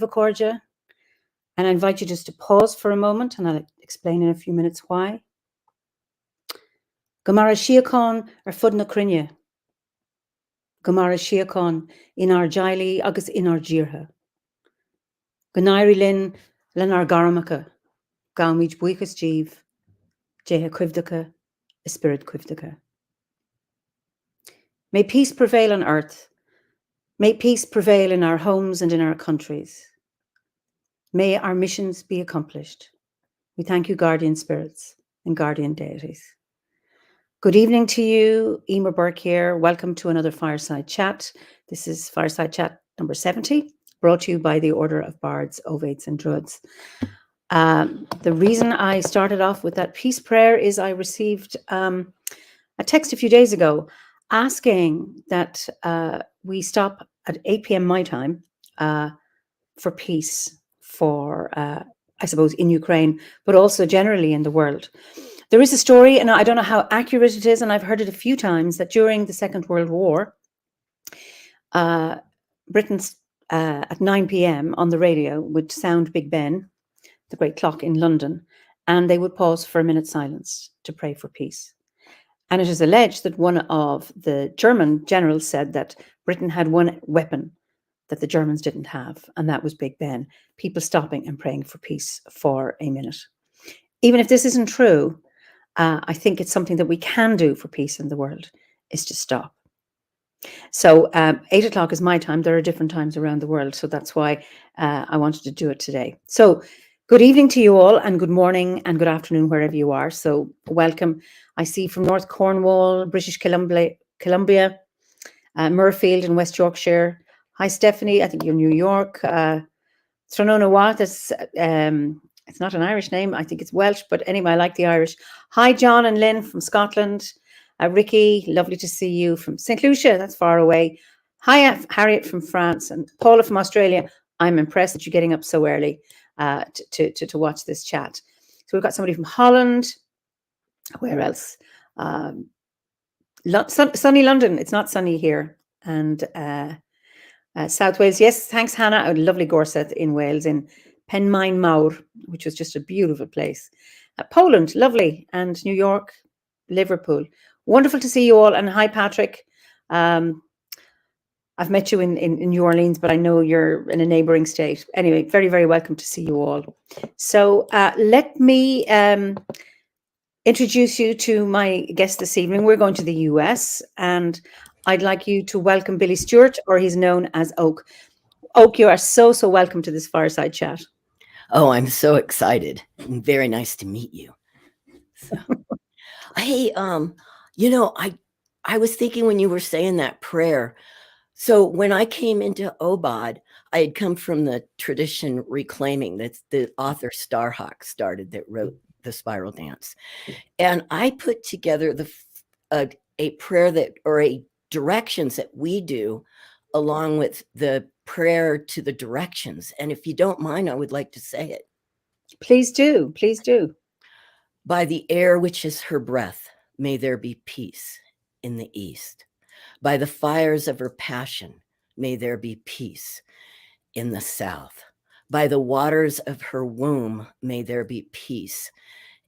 Cordia, and I invite you just to pause for a moment, and I'll explain in a few minutes why. Gamara Shiacon ar fud na crinne. Gamara Shiacon in our Jaili agus in our Jirha. Ganairi Lin len ar Garamacha, Gaumij Buichas Jeev, Jeha Quivdacha, a spirit Quivdacha. May peace prevail on earth. May peace prevail in our homes and in our countries. May our missions be accomplished. We thank you, guardian spirits and guardian deities. Good evening to you, Eimear Burke here. Welcome to another Fireside Chat. This is Fireside Chat number 70, brought to you by the Order of Bards, Ovates and Druids. The reason I started off with that peace prayer is I received a text a few days ago asking that we stop at 8 p.m. my time for peace, for, I suppose, in Ukraine, but also generally in the world. There is a story, and I don't know how accurate it is, and I've heard it a few times, that during the Second World War, Britain's at 9 p.m. on the radio would sound Big Ben, the great clock in London, and they would pause for a minute's silence to pray for peace. And it is alleged that one of the German generals said that Britain had one weapon that the Germans didn't have, and that was Big Ben, people stopping and praying for peace for a minute. Even if this isn't true, I think it's something that we can do for peace in the world, is to stop. So 8 o'clock is my time. There are different times around the world, so that's why I wanted to do it today. So good evening to you all, and good morning and good afternoon wherever you are. So welcome. I see from North Cornwall, British Columbia, Murfield in West Yorkshire. Hi, Stephanie. I think you're New York. Tronona that's it's not an Irish name. I think it's Welsh, but anyway, I like the Irish. Hi, John and Lynn from Scotland. Ricky, lovely to see you from St. Lucia. That's far away. Hi, Harriet from France, and Paula from Australia. I'm impressed that you're getting up so early to watch this chat. So we've got somebody from Holland. Where else? Sunny London. It's not sunny here. And South Wales. Yes, thanks, Hannah. A lovely Gorseth in Wales, in Penmaen Mawr, which was just a beautiful place. Poland, lovely. And New York, Liverpool. Wonderful to see you all. And hi, Patrick. I've met you in New Orleans, but I know you're in a neighboring state. Anyway, very, very welcome to see you all. So let me introduce you to my guest this evening. We're going to the US, and I'd like you to welcome Billy Stewart, or he's known as Oak. Oak, you are so welcome to this Fireside Chat. Oh, I'm so excited. And very nice to meet you. So, hey, I was thinking when you were saying that prayer. So when I came into OBOD, I had come from the tradition reclaiming that the author Starhawk started, that wrote the Spiral Dance. And I put together a prayer that, or a directions that we do along with the prayer to the directions. And if you don't mind, I would like to say it. Please do. Please do. By the air which is her breath, may there be peace in the east. By the fires of her passion, may there be peace in the south. By the waters of her womb, may there be peace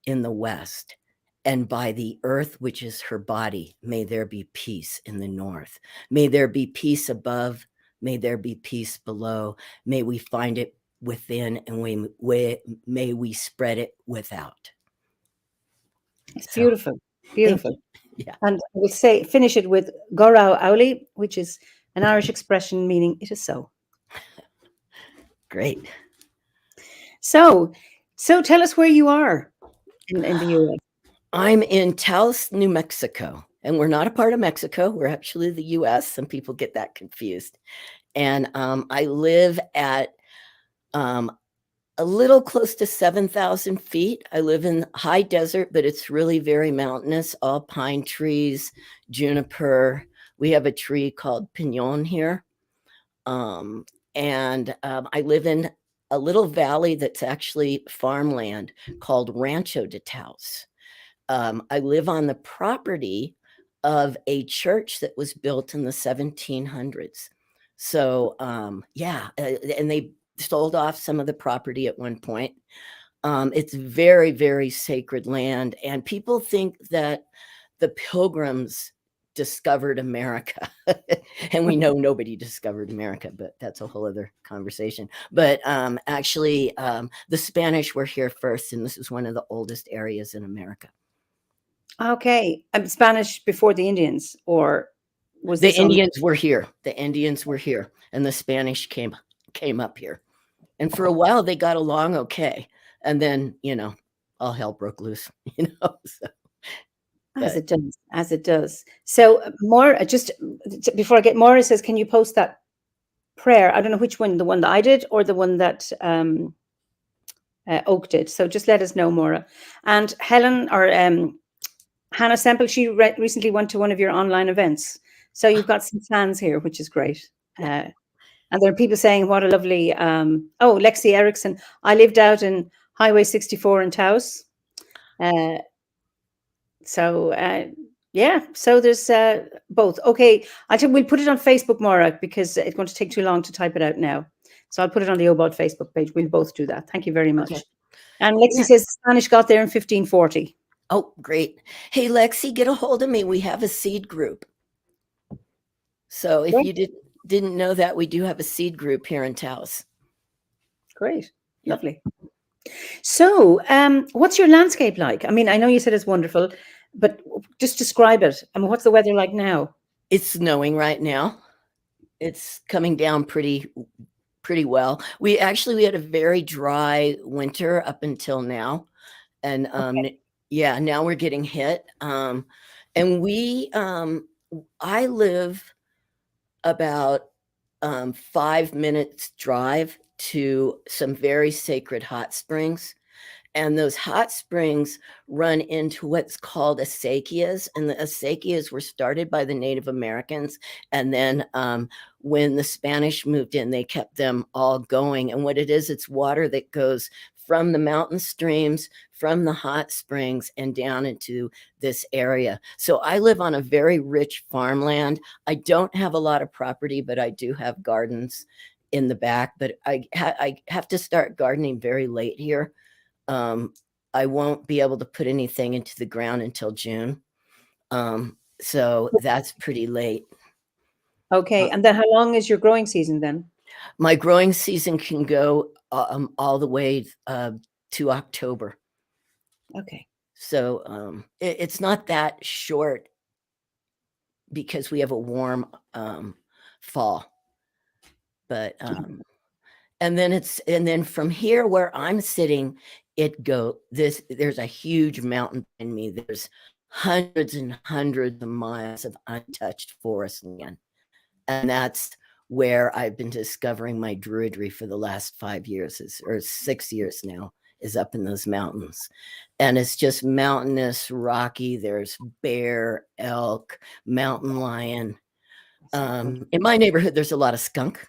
in the west. And by the earth, which is her body, may there be peace in the north. May there be peace above. May there be peace below. May we find it within, and may we spread it without. It's beautiful, beautiful. Yeah. And I will finish it with Gorau Auli, which is an Irish expression meaning it is so. Great. So tell us where you are in the US. I'm in Taos, New Mexico, and we're not a part of Mexico. We're actually the US. Some people get that confused. And I live at a little close to 7,000 feet. I live in high desert, but it's really very mountainous, all pine trees, juniper. We have a tree called pinon here. I live in a little valley that's actually farmland called Rancho de Taos. I live on the property of a church that was built in the 1700s. So, yeah, and they sold off some of the property at one point. It's very, very sacred land, and people think that the Pilgrims discovered America. And we know nobody discovered America, but that's a whole other conversation. But actually, the Spanish were here first, and this is one of the oldest areas in America. Okay. Spanish before the Indians, or was The this on- Indians were here. The Indians were here, and the Spanish came up here. And for a while, they got along okay. And then, all hell broke loose, so. As it does, as it does. So Maura, just before I get, Maura says, can you post that prayer? I don't know which one, the one that I did or the one that Oak did. So just let us know, Maura. And Helen or Hannah Semple, she recently went to one of your online events. So you've got some fans here, which is great. And there are people saying, what a lovely, Lexi Erickson. I lived out in Highway 64 in Taos. So there's both. Okay, I think we'll put it on Facebook, Maura, because it's going to take too long to type it out now. So I'll put it on the OBOD Facebook page. We'll both do that. Thank you very much. Okay. And Lexi says the Spanish got there in 1540. Oh, great. Hey, Lexi, get a hold of me. We have a seed group. So if you didn't know that, we do have a seed group here in Taos. Great. Yep. Lovely. So what's your landscape like? I mean, I know you said it's wonderful, but just describe it. I mean, what's the weather like now? It's snowing right now. It's coming down pretty well. We had a very dry winter up until now. And now we're getting hit. And I live about 5 minutes drive to some very sacred hot springs. And those hot springs run into what's called acequias. And the acequias were started by the Native Americans. And then when the Spanish moved in, they kept them all going. And what it is, it's water that goes from the mountain streams, from the hot springs, and down into this area. So I live on a very rich farmland. I don't have a lot of property, but I do have gardens in the back. But I have to start gardening very late here. I won't be able to put anything into the ground until June. So that's pretty late. Okay. And then how long is your growing season then? My growing season can go all the way to October. Okay. So it's not that short because we have a warm fall. But and then from here where I'm sitting, there's a huge mountain in me. There's hundreds and hundreds of miles of untouched forest land. And that's where I've been discovering my druidry for the last 5 years or 6 years now, is up in those mountains. And it's just mountainous, rocky. There's bear, elk, mountain lion. In my neighborhood, there's a lot of skunk.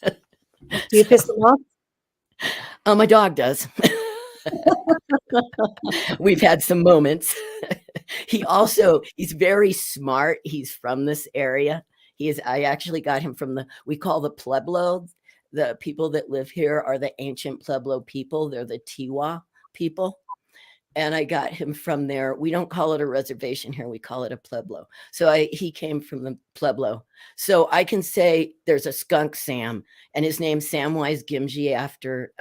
Do you piss them off? My dog does. We've had some moments. He's very smart. He's from this area. I actually got him from we call the Pueblo. The people that live here are the ancient Pueblo people. They're the Tiwa people. And I got him from there. We don't call it a reservation here. We call it a Pueblo. So he came from the Pueblo. So I can say there's a skunk Sam, and his name's Samwise Gamgee after,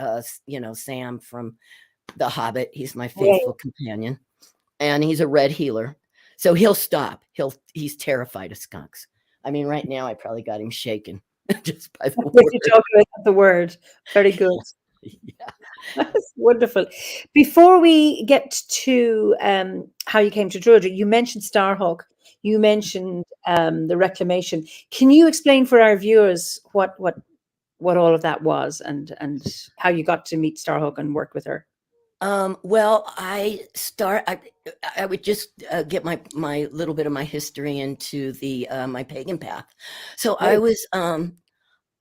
Sam from The Hobbit. He's my faithful companion, and he's a red healer. So he'll stop. He's terrified of skunks. I mean, right now I probably got him shaken just by the word. You talk about the word. Very good. Yeah. That's wonderful. Before we get to how you came to druidry, you mentioned Starhawk. You mentioned the reclamation. Can you explain for our viewers what what all of that was, and how you got to meet Starhawk and work with her. Well, I would just get my little bit of my history into the my pagan path. So Great.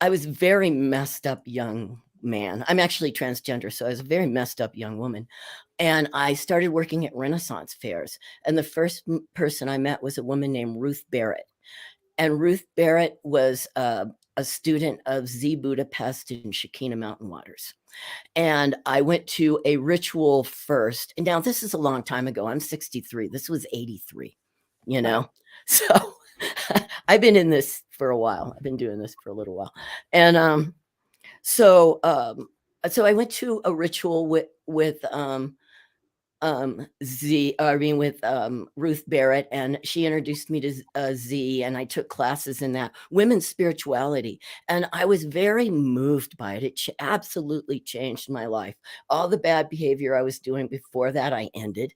I was very messed up young man. I'm actually transgender, so I was a very messed up young woman. And I started working at Renaissance fairs. And the first person I met was a woman named Ruth Barrett. And Ruth Barrett was a student of Z Budapest and Shekinah Mountain Waters. And I went to a ritual first. And now this is a long time ago. I'm 63. This was 83, you know? Wow. So I've been in this for a while. I've been doing this for a little while. And so I went to a ritual with Ruth Barrett, and she introduced me to Z, and I took classes in that women's spirituality, and I was very moved by it. It absolutely changed my life. All the bad behavior I was doing before that, I ended,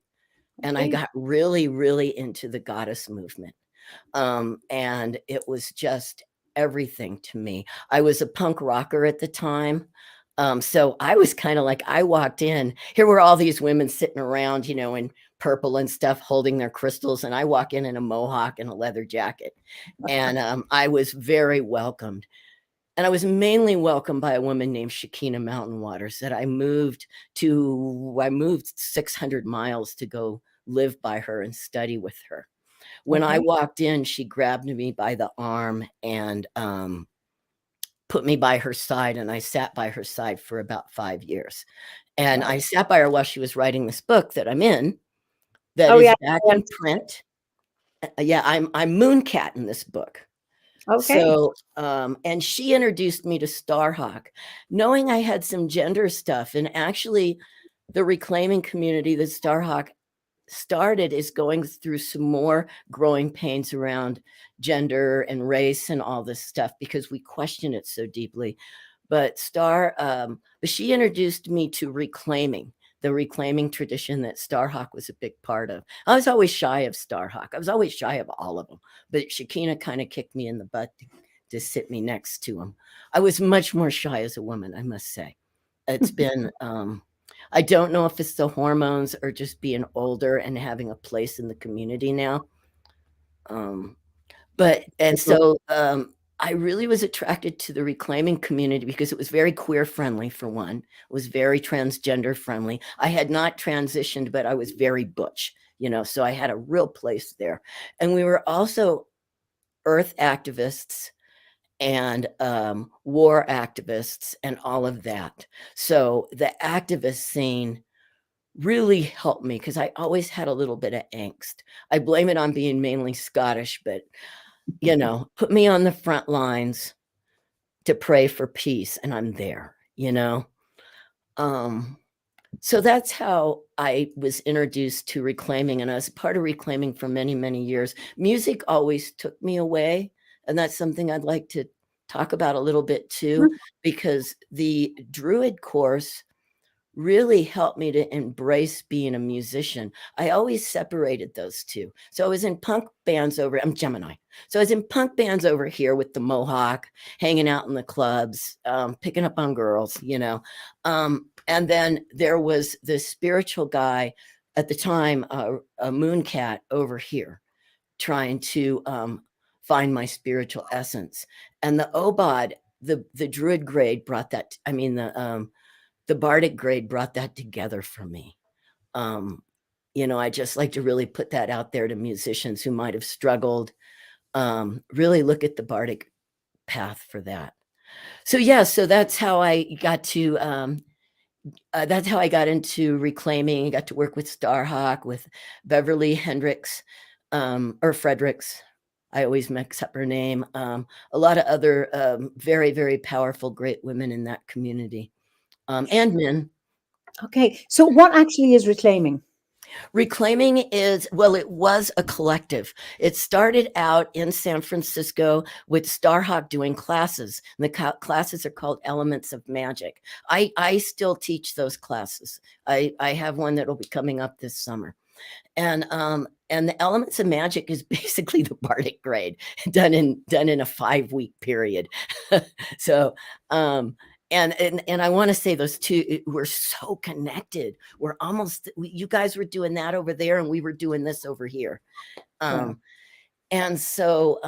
and I got really, really into the goddess movement. And it was just everything to me. I was a punk rocker at the time. So I was kind of like, I walked in, here were all these women sitting around, you know, in purple and stuff, holding their crystals. And I walk in a mohawk and a leather jacket. And I was very welcomed. And I was mainly welcomed by a woman named Shekinah Mountain Waters that I moved 600 miles to go live by her and study with her. When I walked in, she grabbed me by the arm and put me by her side, and I sat by her side for about 5 years. And I sat by her while she was writing this book that I'm in, that is back in print. Yeah, I'm Mooncat in this book. Okay. So, and she introduced me to Starhawk, knowing I had some gender stuff. And actually, the reclaiming community that Starhawk started is going through some more growing pains around gender and race and all this stuff because we question it so deeply. But she introduced me to the reclaiming tradition that Starhawk was a big part of. I was always shy of Starhawk. I was always shy of all of them, but Shekinah kind of kicked me in the butt to sit me next to him. I was much more shy as a woman, I must say. It's been I don't know if it's the hormones or just being older and having a place in the community now. So I really was attracted to the reclaiming community because it was very queer friendly, for one. It was very transgender friendly. I had not transitioned, but I was very butch, you know, so I had a real place there. And we were also earth activists and war activists and all of that. So the activist scene really helped me because I always had a little bit of angst. I blame it on being mainly Scottish, but, you know, put me on the front lines to pray for peace and I'm there, you know? So that's how I was introduced to reclaiming, and I was part of reclaiming for many, many years. Music always took me away, and that's something I'd like to talk about a little bit too, because the Druid course really helped me to embrace being a musician. I always separated those two. So I was in punk bands I'm Gemini. So I was in punk bands over here with the mohawk, hanging out in the clubs, picking up on girls, you know. And then there was this spiritual guy at the time, a Mooncat over here, trying to find my spiritual essence. And the OBOD, the Druid grade brought that, the Bardic grade brought that together for me. You know, I just like to really put that out there to musicians who might have struggled. Really look at the Bardic path for that. So yeah, so that's how I got to that's how I got into reclaiming. I got to work with Starhawk, with Beverly Hendricks, or Fredericks. I always mix up her name. A lot of other very, very powerful, great women in that community, and men. Okay, so what actually is reclaiming? Reclaiming is, well, it was a collective. It started out in San Francisco with Starhawk doing classes. And the classes are called Elements of Magic. I still teach those classes. I have one that will be coming up this summer. And the Elements of Magic is basically the Bardic grade done in a 5-week period. So and I want to say those two, we're so connected. We're almost, you guys were doing that over there and we were doing this over here. Wow. And so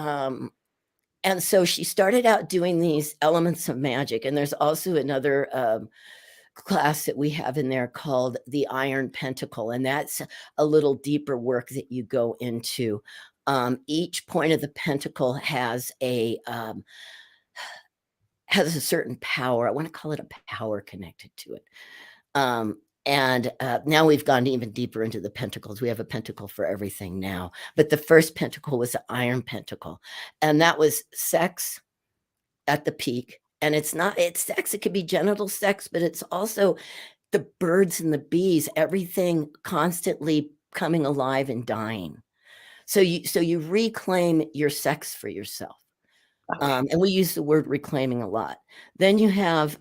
she started out doing these Elements of Magic. And there's also another class that we have in there called the Iron Pentacle. And that's a little deeper work that you go into. Each point of the pentacle has a certain power. I want to call it a power connected to it. And now we've gone even deeper into the pentacles. We have a pentacle for everything now. But the first pentacle was the Iron Pentacle. And that was sex at the peak. And it's sex. It could be genital sex, but it's also the birds and the bees, everything constantly coming alive and dying. So you reclaim your sex for yourself. Okay. And we use the word reclaiming a lot. Then you have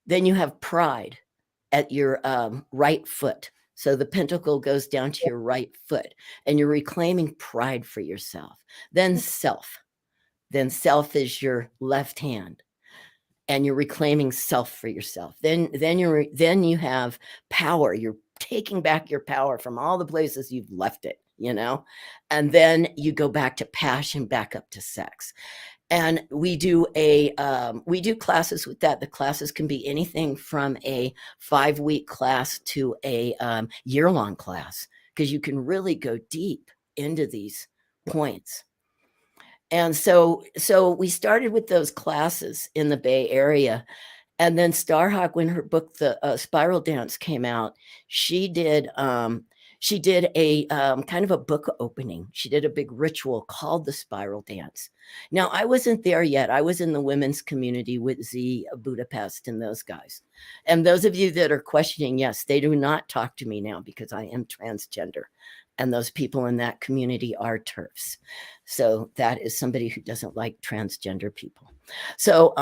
then you have pride at your right foot. So the pentacle goes down to your right foot and you're reclaiming pride for yourself. Then self. Then self is your left hand and you're reclaiming self for yourself. Then you have power. You're taking back your power from all the places you've left it, and then you go back to passion, back up to sex. And we do classes with that. The classes can be anything from a 5-week class to a year-long class, because you can really go deep into these points. And so we started with those classes in the Bay Area. And then Starhawk, when her book, The Spiral Dance, came out, she did a kind of a book opening. She did a big ritual called the Spiral Dance. Now, I wasn't there yet. I was in the women's community with Z Budapest and those guys. And those of you that are questioning, yes, they do not talk to me now because I am transgender. And those people in that community are TERFs. So that is somebody who doesn't like transgender people. So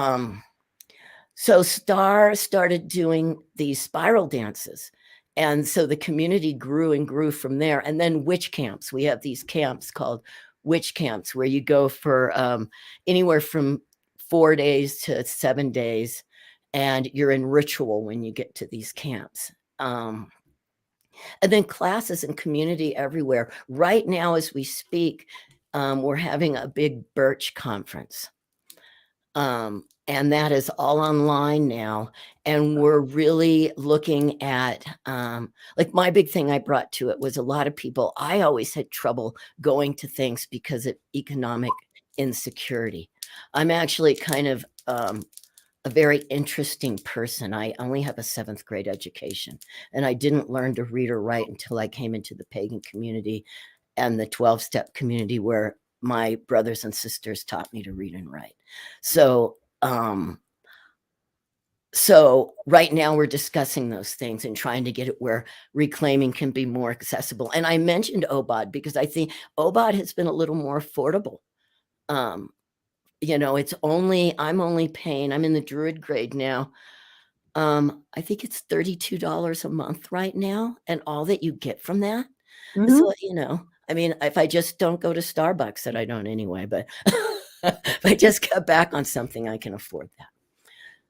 Star started doing these spiral dances. And so the community grew and grew from there. And then witch camps. We have these camps called witch camps where you go for anywhere from 4 days to 7 days. And you're in ritual when you get to these camps. And then classes and community everywhere. Right now, as we speak, we're having a big Birch conference. And that is all online now. And we're really looking at, like my big thing I brought to it was a lot of people, I always had trouble going to things because of economic insecurity. I'm actually kind of a very interesting person. I only have a 7th grade education, and I didn't learn to read or write until I came into the pagan community and the 12-step community where my brothers and sisters taught me to read and write. So right now we're discussing those things and trying to get it where reclaiming can be more accessible. And I mentioned OBOD because I think OBOD has been a little more affordable. I'm only paying, I'm in the Druid grade now. I think it's $32 a month right now. And all that you get from that. So, I mean, if I just don't go to Starbucks, that I don't anyway, but if I just cut back on something, I can afford that.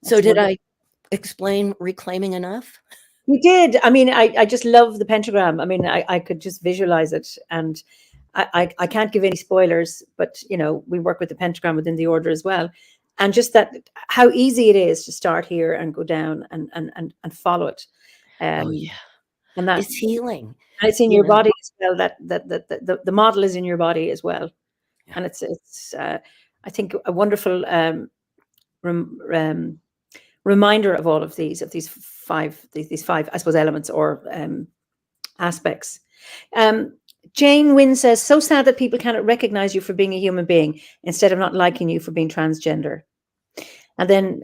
So did I explain reclaiming enough? You did. I mean, I just love the pentagram. I mean, I could just visualize it. And I can't give any spoilers, but, we work with the pentagram within the order as well. And just that, how easy it is to start here and go down and follow it. Oh, yeah. And that it's healing. And it's in your body as well. That the model is in your body as well. Yeah. And it's I think a wonderful reminder of all of these five, I suppose, elements or aspects. Jane Wynn says, so sad that people cannot recognize you for being a human being instead of not liking you for being transgender. And then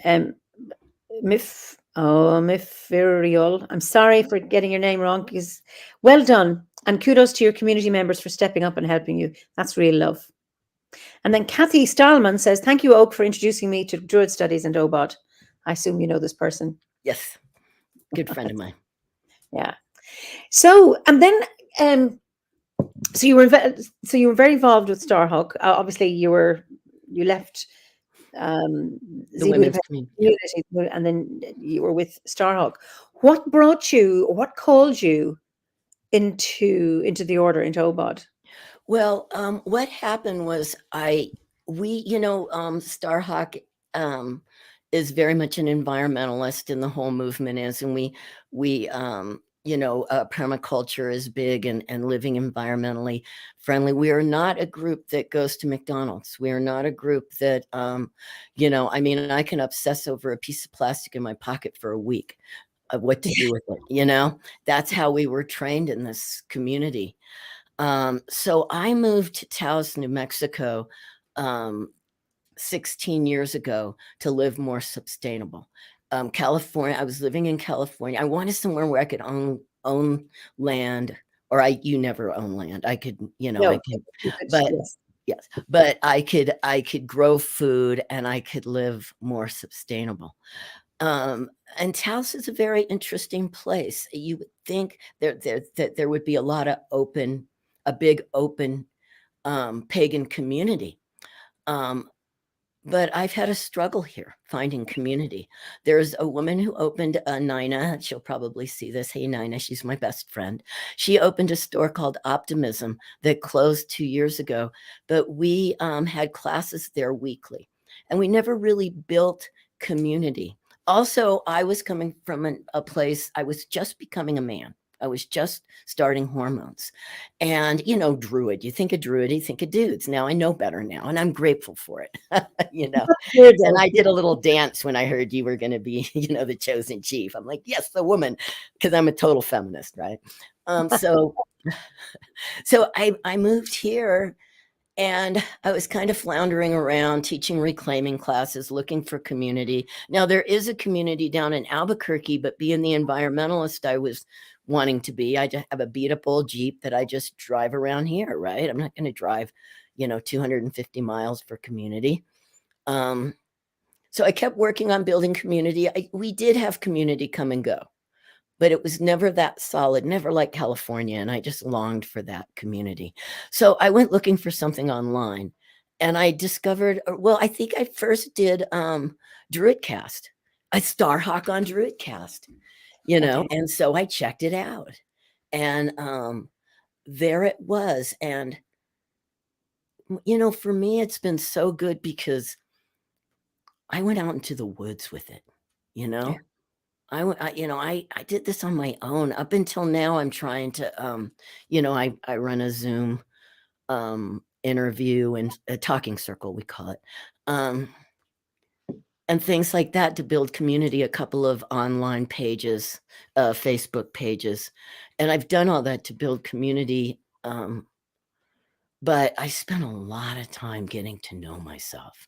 Mifiriol, I'm sorry for getting your name wrong, because well done. And kudos to your community members for stepping up and helping you. That's real love. And then Kathy Stahlman says, thank you, Oak, for introducing me to Druid Studies and OBOD. I assume you know this person. Yes. Good friend of mine. Yeah. So, and then, so you were very involved with Starhawk. Obviously, you left The Z women's Budapest community. community, and then you were with Starhawk. What called you into the order, into OBOD? Well, what happened was Starhawk is very much an environmentalist, and the whole movement is, and permaculture is big and living environmentally friendly. We are not a group that goes to McDonald's. We are not a group that, I mean, I can obsess over a piece of plastic in my pocket for a week of what to do with it. That's how we were trained in this community. So I moved to Taos, New Mexico, 16 years ago to live more sustainable. California, I was living in California. I wanted somewhere where I could own land, or you never own land. I could, I No, could, you could, but yes. yes, but I could grow food and I could live more sustainable. And Taos is a very interesting place. You would think that there would be a big open pagan community. But I've had a struggle here finding community. There's a woman who opened Nina. She'll probably see this. Hey, Nina, she's my best friend. She opened a store called Optimism that closed 2 years ago, but we had classes there weekly, and we never really built community. Also, I was coming from a place, I was just becoming a man. I was just starting hormones. And, druid, you think of druid, you think of dudes. Now I know better now, and I'm grateful for it. Good, And though. I did a little dance when I heard you were going to be, the chosen chief. I'm like, yes, the woman, because I'm a total feminist, right? So I moved here, and I was kind of floundering around teaching reclaiming classes, looking for community. Now, there is a community down in Albuquerque, but being the environmentalist I was wanting to be, I just have a beat up old Jeep that I just drive around here, right? I'm not going to drive, 250 miles for community. So I kept working on building community. We did have community come and go, but it was never that solid, never like California. And I just longed for that community. So I went looking for something online, and I discovered, I think I first did Druidcast, a Starhawk on Druidcast, Okay. and so I checked it out, and there it was. And, for me, it's been so good because I went out into the woods with it, you Yeah. know? I did this on my own. Up until now, I'm trying to, I run a Zoom interview and a talking circle, we call it, and things like that to build community, a couple of online pages, Facebook pages. And I've done all that to build community. But I spent a lot of time getting to know myself.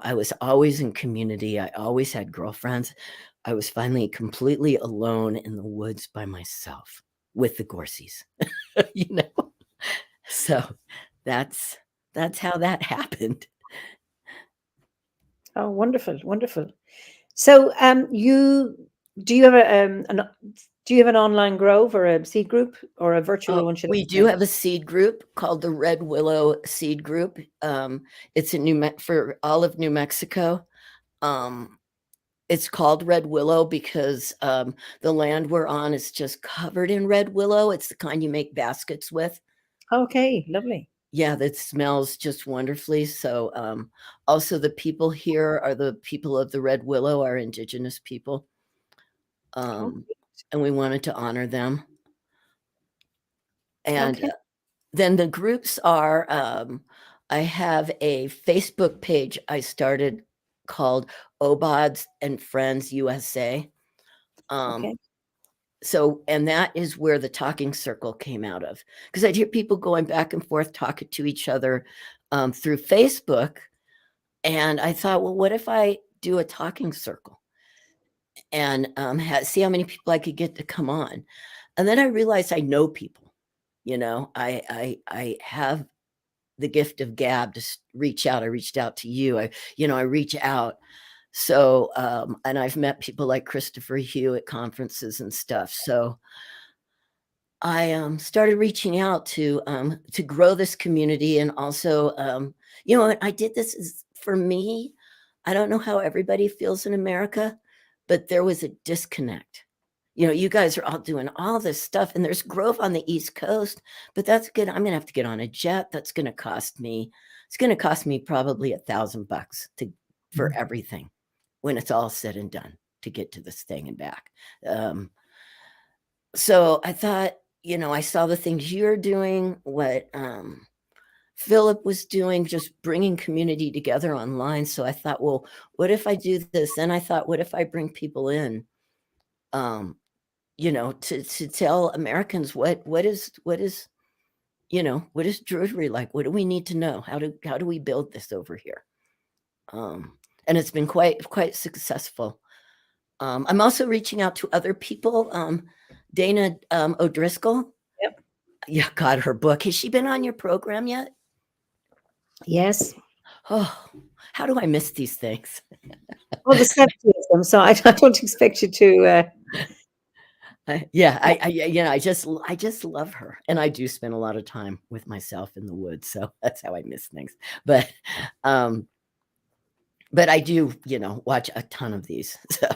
I was always in community. I always had girlfriends. I was finally completely alone in the woods by myself with the Gorseys, you know? So that's how that happened. Oh, wonderful, wonderful. So, do you have do you have an online Grove or a seed group or a virtual one, should I We do say? have a seed group called the Red Willow Seed Group. It's in for all of New Mexico. Um, It's called red willow because the land we're on is just covered in red willow. It's the kind you make baskets with. Okay, lovely. Yeah, that smells just wonderfully. So also the people here are the people of the red willow, our indigenous people. Okay. And we wanted to honor them. And Okay. then the groups are, I have a Facebook page I started called OBODs and Friends USA. Okay. So, and that is where the talking circle came out of, because I'd hear people going back and forth talking to each other through Facebook. And I thought, well, what if I do a talking circle and see how many people I could get to come on? And then I realized I know people. I have the gift of gab to reach out. I reached out to you. I reach out. So, and I've met people like Christopher Hugh at conferences and stuff. So I started reaching out to grow this community, and also, I did this for me. I don't know how everybody feels in America, but there was a disconnect. You guys are all doing all this stuff, and there's growth on the East Coast, but that's good. I'm gonna have to get on a jet. That's gonna cost me. It's gonna cost me probably $1,000 for everything when it's all said and done to get to this thing and back. So I thought, I saw the things you're doing, what Philip was doing, just bringing community together online. So I thought, well, what if I do this? Then I thought, what if I bring people in, to tell Americans what is Druidry like? What do we need to know? How do we build this over here? And it's been quite successful. I'm also reaching out to other people. Dana O'Driscoll. Yep. Yeah, God, her book. Has she been on your program yet? Yes. Oh, how do I miss these things? Well, the 70 of them, so I don't expect you to. I just love her, and I do spend a lot of time with myself in the woods, so that's how I miss things. But I do, watch a ton of these. So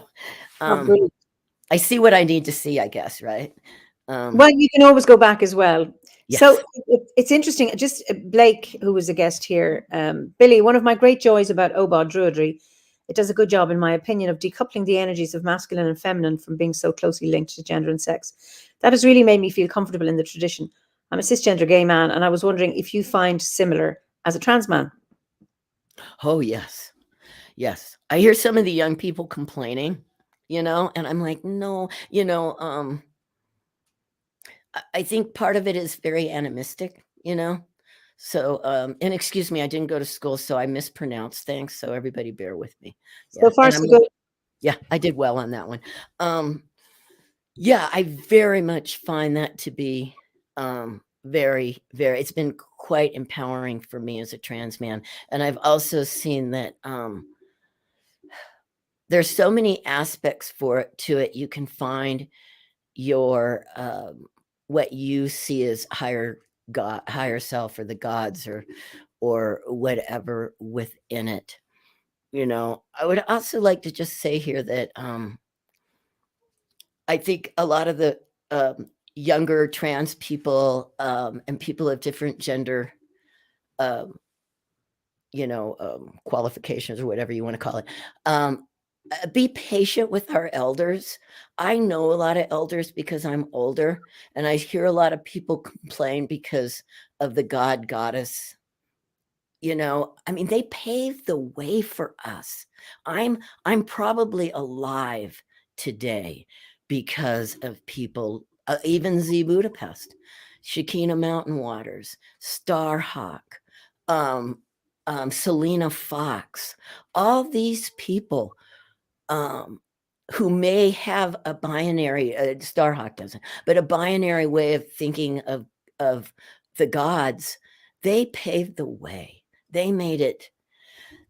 I see what I need to see, I guess, right? Well, you can always go back as well. Yes. So it's interesting. Just Blake, who was a guest here, Billy, one of my great joys about OBOD Druidry, it does a good job, in my opinion, of decoupling the energies of masculine and feminine from being so closely linked to gender and sex. That has really made me feel comfortable in the tradition. I'm a cisgender gay man, and I was wondering if you find similar as a trans man. Oh, yes. Yes. I hear some of the young people complaining, and I'm like, no, I think part of it is very animistic, So, and excuse me, I didn't go to school, so I mispronounced things. So everybody bear with me. So far, so good. Yeah, I did well on that one. Yeah, I very much find that to be very, very, it's been quite empowering for me as a trans man. And I've also seen that there's so many aspects to it. You can find your what you see as higher self, or the gods, or whatever within it. I would also like to just say here that I think a lot of the younger trans people and people of different gender qualifications, or whatever you want to call it, be patient with our elders. I know a lot of elders because I'm older, and I hear a lot of people complain because of the goddess. I mean, they paved the way for us. I'm probably alive today because of people, even Z Budapest, Shekinah Mountain Waters, Starhawk, Selena Fox, all these people who may have a binary, Starhawk doesn't, but a binary way of thinking of the gods. They paved the way. They made it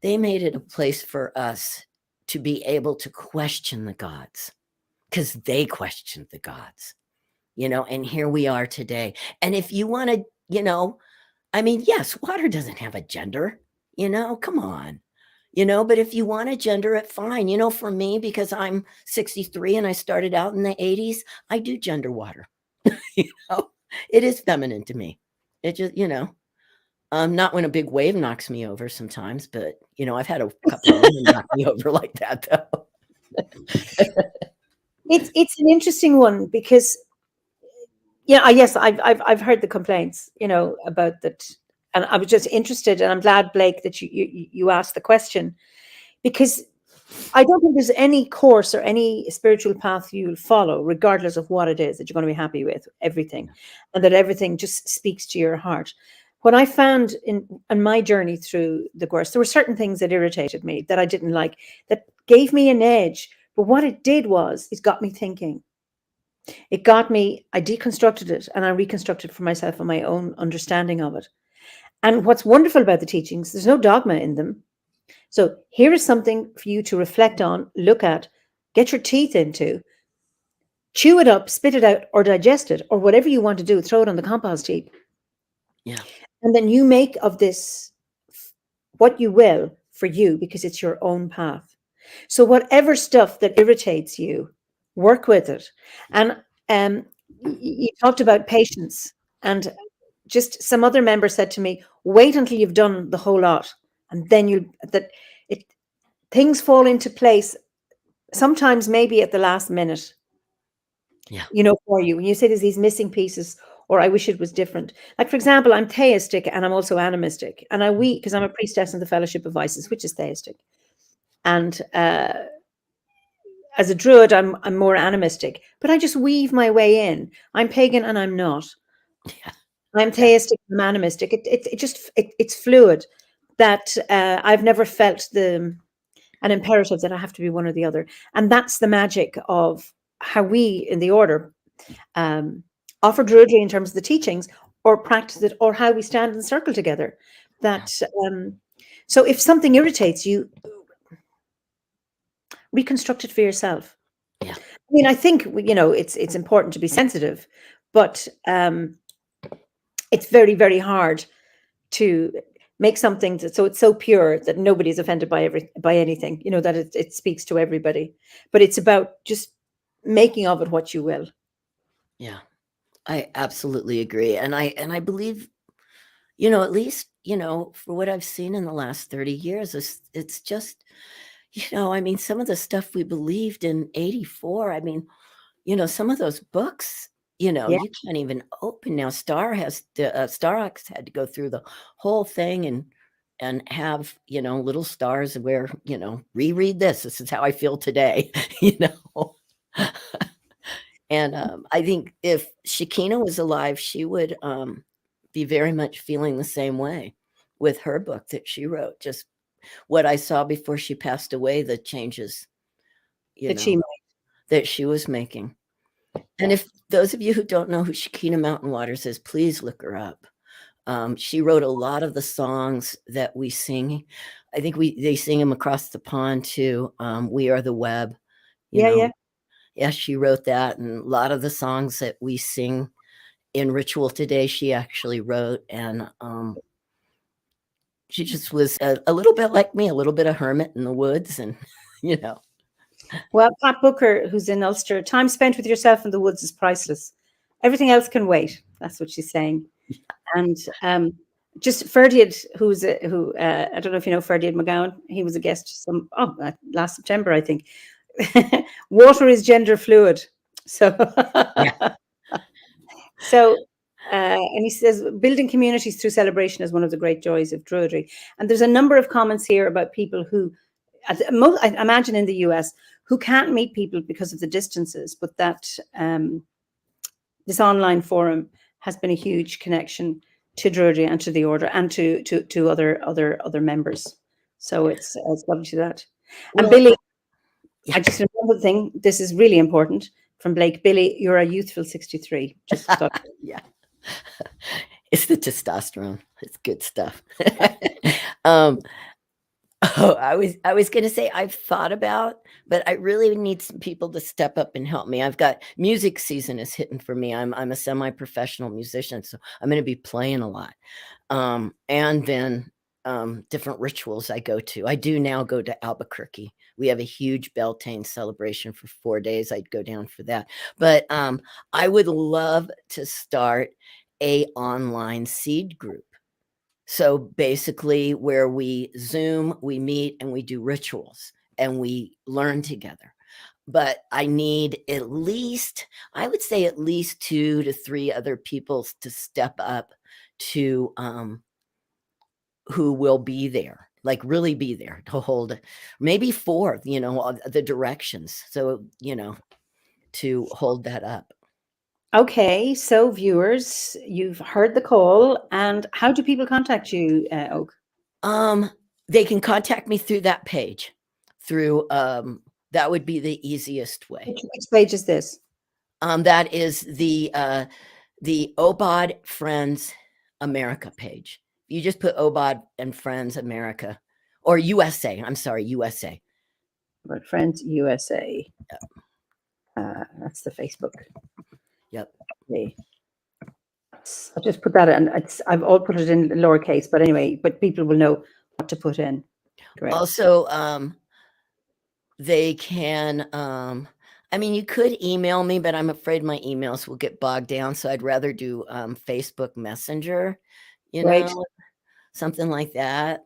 a place for us to be able to question the gods, because they questioned the gods, and here we are today. And if you want to, I mean, yes, water doesn't have a gender, come on. But if you want to gender it, fine. For me, because I'm 63 and I started out in the 80s, I do gender water. It is feminine to me. It just, not when a big wave knocks me over sometimes, but I've had a couple of women knock me over like that, though. It's an interesting one, because yes, I've heard the complaints, about that, and I was just interested, and I'm glad, Blake, that you asked the question, because I don't think there's any course or any spiritual path you'll follow, regardless of what it is, that you're going to be happy with everything, and that everything just speaks to your heart. What I found in my journey through the course, there were certain things that irritated me, that I didn't like, that gave me an edge. But what it did was, it got me thinking. I deconstructed it, and I reconstructed for myself and my own understanding of it. And what's wonderful about the teachings, there's no dogma in them. So here is something for you to reflect on, look at, get your teeth into. chew it up, spit it out, or digest it, or whatever you want to do, throw it on the compost heap. Yeah. And then you make of this what you will for you, because it's your own path. So whatever stuff that irritates you, work with it. And you talked about patience, and just some other member said to me, wait until you've done the whole lot, and then things fall into place, sometimes maybe at the last minute. Yeah. For you, when you say there's these missing pieces, or I wish it was different. Like, for example, I'm theistic and I'm also animistic, and because I'm a priestess in the Fellowship of Isis, which is theistic, and as a druid, I'm more animistic, but I just weave my way in. I'm pagan and I'm not. Yeah. I'm theistic and I'm animistic. It's fluid. That I've never felt an imperative that I have to be one or the other, and that's the magic of how we in the order offer druidry in terms of the teachings, or practice it, or how we stand in circle together. That so if something irritates you, reconstruct it for yourself. Yeah. I mean, I think it's important to be sensitive, but it's very, very hard to make something so it's so pure that nobody's offended by anything. That it speaks to everybody. But it's about just making of it what you will. Yeah. I absolutely agree. And I believe, at least, for what I've seen in the last 30 years, it's just, I mean, some of the stuff we believed in 84, I mean, some of those books, Yeah. you can't even open now. Starhawks had to go through the whole thing and have, little stars where, reread this. This is how I feel today, And I think if Shekinah was alive, she would be very much feeling the same way with her book that she wrote. Just what I saw before she passed away, the changes, That she that she was making. And if those of you who don't know who Shekinah Mountain Waters is, please look her up. She wrote a lot of the songs that we sing. I think they sing them across the pond too. We Are the Web. Yeah, she wrote that, and a lot of the songs that we sing in ritual today, she actually wrote. And she just was a little bit like me, a little bit of hermit in the woods, and Well, Pat Booker, who's in Ulster, time spent with yourself in the woods is priceless. Everything else can wait. That's what she's saying. And just Ferdiad, who I don't know if you know Ferdiad McGowan. He was a guest last September, I think. Water is gender fluid. So, Yeah. And he says building communities through celebration is one of the great joys of Druidry. And there's a number of comments here about people who, I imagine in the US, who can't meet people because of the distances, but that this online forum has been a huge connection to Druidry and to the order and to other members. So it's lovely to that. And Billy, I just another thing. This is really important from Blake. Billy, you're a youthful 63. Just yeah. It's the testosterone. It's good stuff. I was going to say I've thought about, but I really need some people to step up and help me. I've got music season is hitting for me. I'm a semi-professional musician, so I'm going to be playing a lot. And then different rituals I go to. I do now go to Albuquerque. We have a huge Beltane celebration for 4 days. I'd go down for that. But I would love to start a online seed group. So basically where we Zoom, we meet and we do rituals and we learn together. But I need I would say at least 2 to 3 other people to step up to who will be there, like really be there to hold, maybe 4, the directions. So, to hold that up. Okay, so viewers, you've heard the call, and how do people contact you, Oak? They can contact me through that page. Through that would be the easiest way. Which page is this? That is the OBOD Friends America page. You just put OBOD and Friends America, or USA. I'm sorry, USA. About Friends USA. Yeah. That's the Facebook. Yep. Okay. I'll just put that in. I've all put it in lowercase, but anyway, but people will know what to put in. Great. Also, they can, I mean, you could email me, but I'm afraid my emails will get bogged down. So I'd rather do Facebook Messenger, Right. something like that.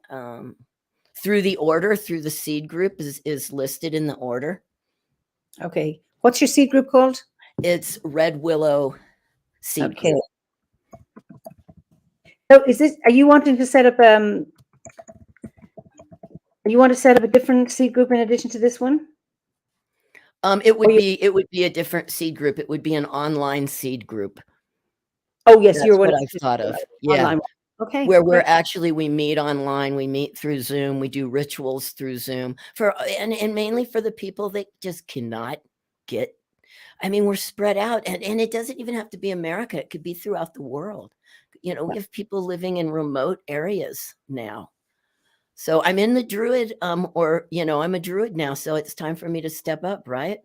Through the order, through the seed group is listed in the order. Okay. What's your seed group called? It's Red Willow Seed Okay. Group. So are you wanting to set up, you want to set up a different seed group in addition to this one? It would be a different seed group. It would be an online seed group. Oh yes, That's what I've thought of. Yeah. Online. Okay. Where we meet online, we meet through Zoom, we do rituals through Zoom and mainly for the people that just cannot get. I mean, we're spread out, and it doesn't even have to be America. It could be throughout the world. We have people living in remote areas now. So I'm in the Druid, I'm a Druid now, so it's time for me to step up, right?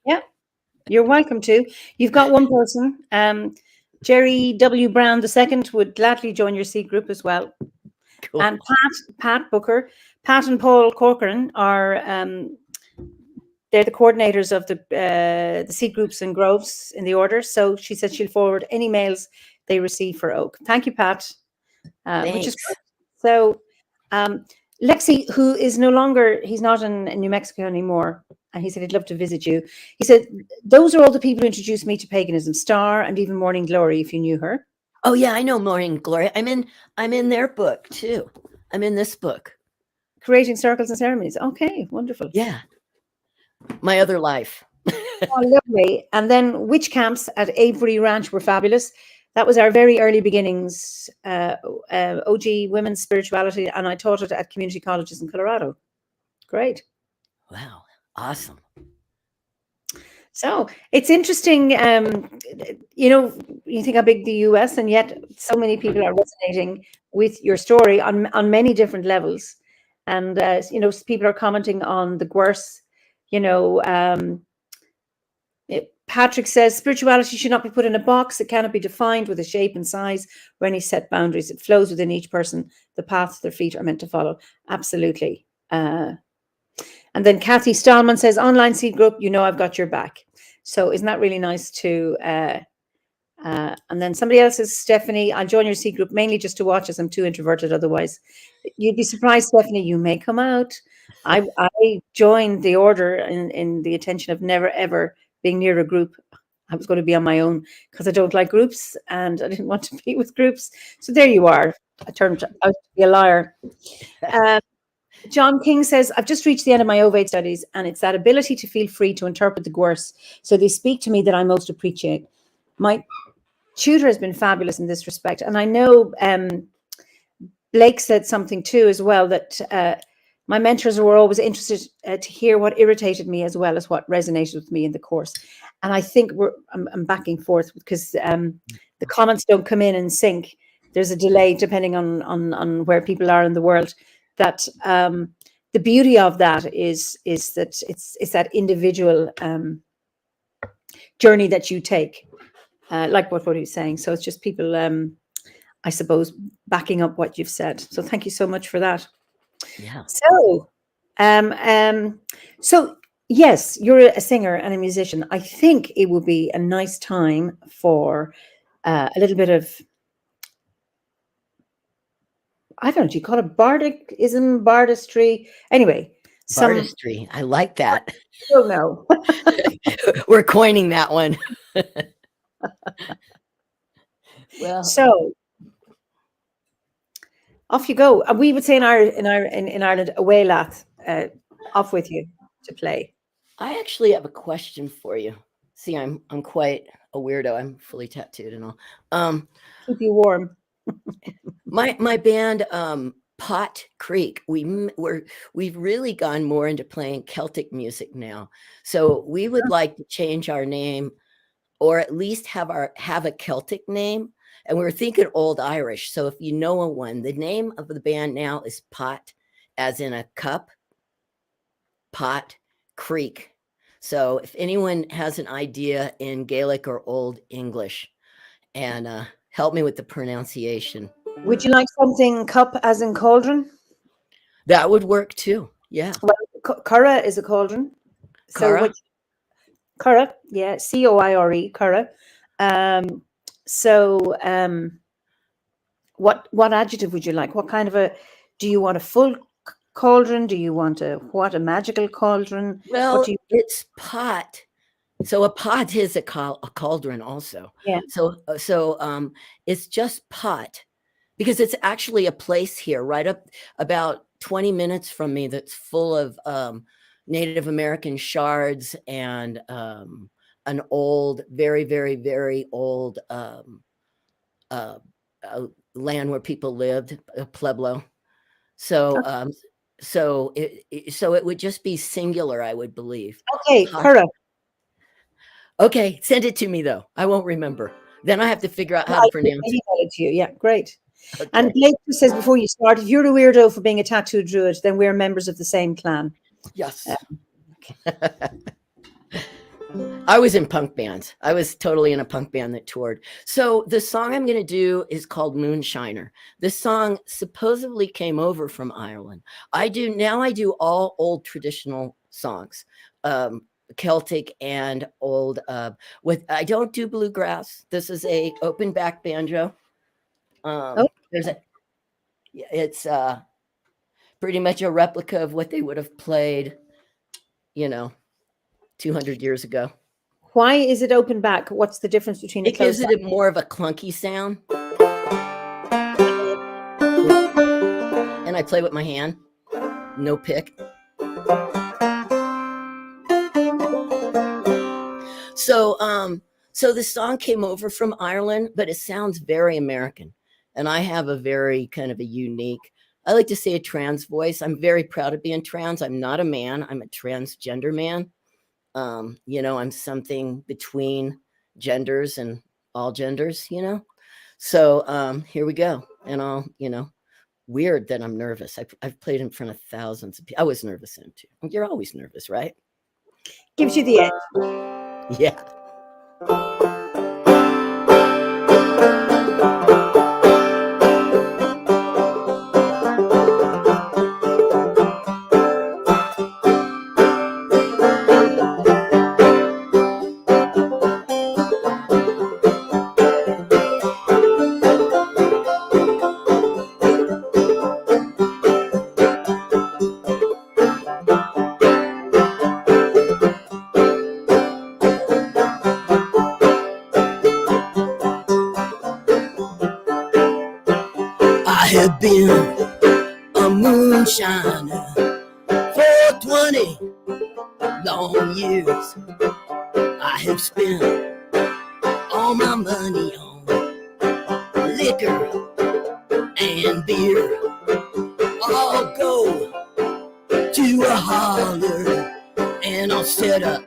Yeah, you're welcome to. You've got one person, Jerry W. Brown II would gladly join your seed group as well. Cool. And Pat Booker, Pat and Paul Corcoran are they're the coordinators of the seed groups and groves in the order. So she said she'll forward any mails they receive for Oak. Thank you, Pat. Which is great. So Lexi, who is he's not in New Mexico anymore, and he said he'd love to visit you. He said those are all the people who introduced me to paganism, Star and even Morning Glory, if you knew her. Oh yeah, I know Morning Glory. I'm in their book too. I'm in this book. Creating Circles and Ceremonies. Okay, wonderful. Yeah. My other life. Oh, lovely. And then witch camps at Avery Ranch were fabulous. That was our very early beginnings, OG women's spirituality, and I taught it at community colleges in Colorado. Great. Wow. Awesome. So it's interesting, you think how big the US, and yet so many people are resonating with your story on many different levels. And, people are commenting on the Gwers, Patrick says spirituality should not be put in a box. It cannot be defined with a shape and size or any set boundaries. It flows within each person. The paths their feet are meant to follow. Absolutely. And then Kathy Stallman says, online seed group, I've got your back. So isn't that really nice to, and then somebody else says, Stephanie, I'll join your seed group mainly just to watch as I'm too introverted otherwise. You'd be surprised, Stephanie, you may come out. I joined the order in the intention of never, ever being near a group. I was going to be on my own because I don't like groups and I didn't want to be with groups. So there you are. I turned out to be a liar. John King says, I've just reached the end of my OVAD studies, and it's that ability to feel free to interpret the Gwers. So they speak to me that I most appreciate. My tutor has been fabulous in this respect. And I know Blake said something too as well, that my mentors were always interested to hear what irritated me as well as what resonated with me in the course. And I think I'm backing forth because the comments don't come in sync. There's a delay depending on where people are in the world. That the beauty of that is that it's that individual journey that you take, like what he was saying. So it's just people, I suppose, backing up what you've said. So thank you so much for that. Yeah. So yes, you're a singer and a musician. I think it would be a nice time for a little bit of, I don't know, do you call it bardism, bardistry? Anyway. Bardistry. I like that. I don't know. We're coining that one. Well, so off you go. We would say in Ireland, away lath, off with you to play. I actually have a question for you. See, I'm quite a weirdo. I'm fully tattooed and all. Keep you warm. My band, Pot Creek, we've really gone more into playing Celtic music now. So we would like to change our name, or at least have a Celtic name. And we were thinking Old Irish. So if you know one, the name of the band now is Pot, as in a cup, Pot Creek. So if anyone has an idea in Gaelic or Old English, and help me with the pronunciation. Would you like something cup as in cauldron? That would work too. Yeah. Well, curra is a cauldron. So Cara? what? Curra, yeah, Coire, curra. So what adjective would you like? What kind of a? Do you want a full cauldron? Do you want a magical cauldron? What Well, do you? it's pot. So a pot is a cauldron also. Yeah. So it's just pot because it's actually a place here right up about 20 minutes from me that's full of Native American shards and an old, very, very, very old land where people lived, a pueblo. So so it would just be singular, I would believe. Okay, curra. Okay, send it to me though. I won't remember. Then I have to figure out how to pronounce it. Email it to you. Yeah, great. Okay. And Blake says before you start, if you're a weirdo for being a tattoo druid, then we're members of the same clan. Yes. I was in punk bands. I was totally in a punk band that toured. So the song I'm going to do is called Moonshiner. This song supposedly came over from Ireland. I do all old traditional songs, Celtic and old. I don't do bluegrass. This is a open back banjo. It's pretty much a replica of what they would have played, 200 years ago. Why is it open back? What's the difference between it gives it more of a clunky sound? And I play with my hand, no pick. So the song came over from Ireland, but it sounds very American. And I have a very kind of a unique, I like to say a trans voice. I'm very proud of being trans. I'm not a man. I'm a transgender man. I'm something between genders and all genders, So here we go. And I'll, weird that I'm nervous. I've played in front of thousands of people. I was nervous then too. You're always nervous, right? Gives you the edge. Yeah. Have been a moonshiner for 20 long years. I have spent all my money on liquor and beer. I'll go to a holler and I'll set up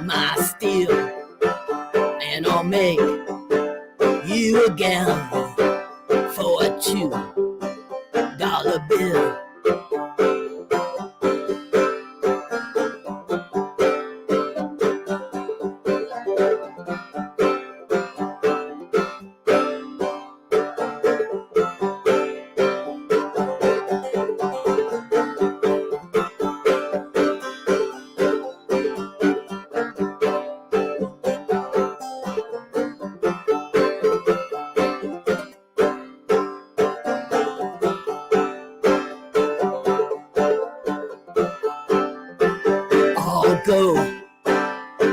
my steel and I'll make you a gallon for a $2 bill. Go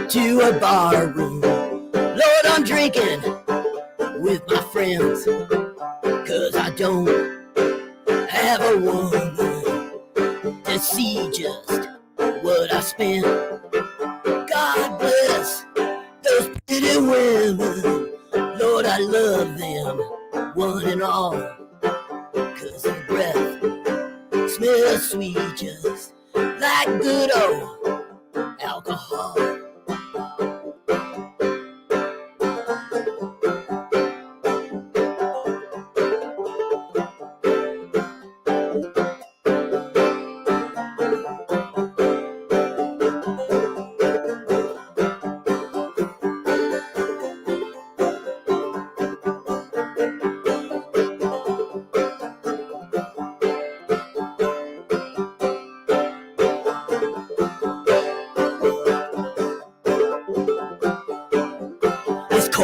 to a bar room, Lord, I'm drinking with my friends, 'cause I don't have a woman to see just what I spend. God bless those pretty women, Lord, I love them, one and all, 'cause their breath smells sweet just like good old alcohol.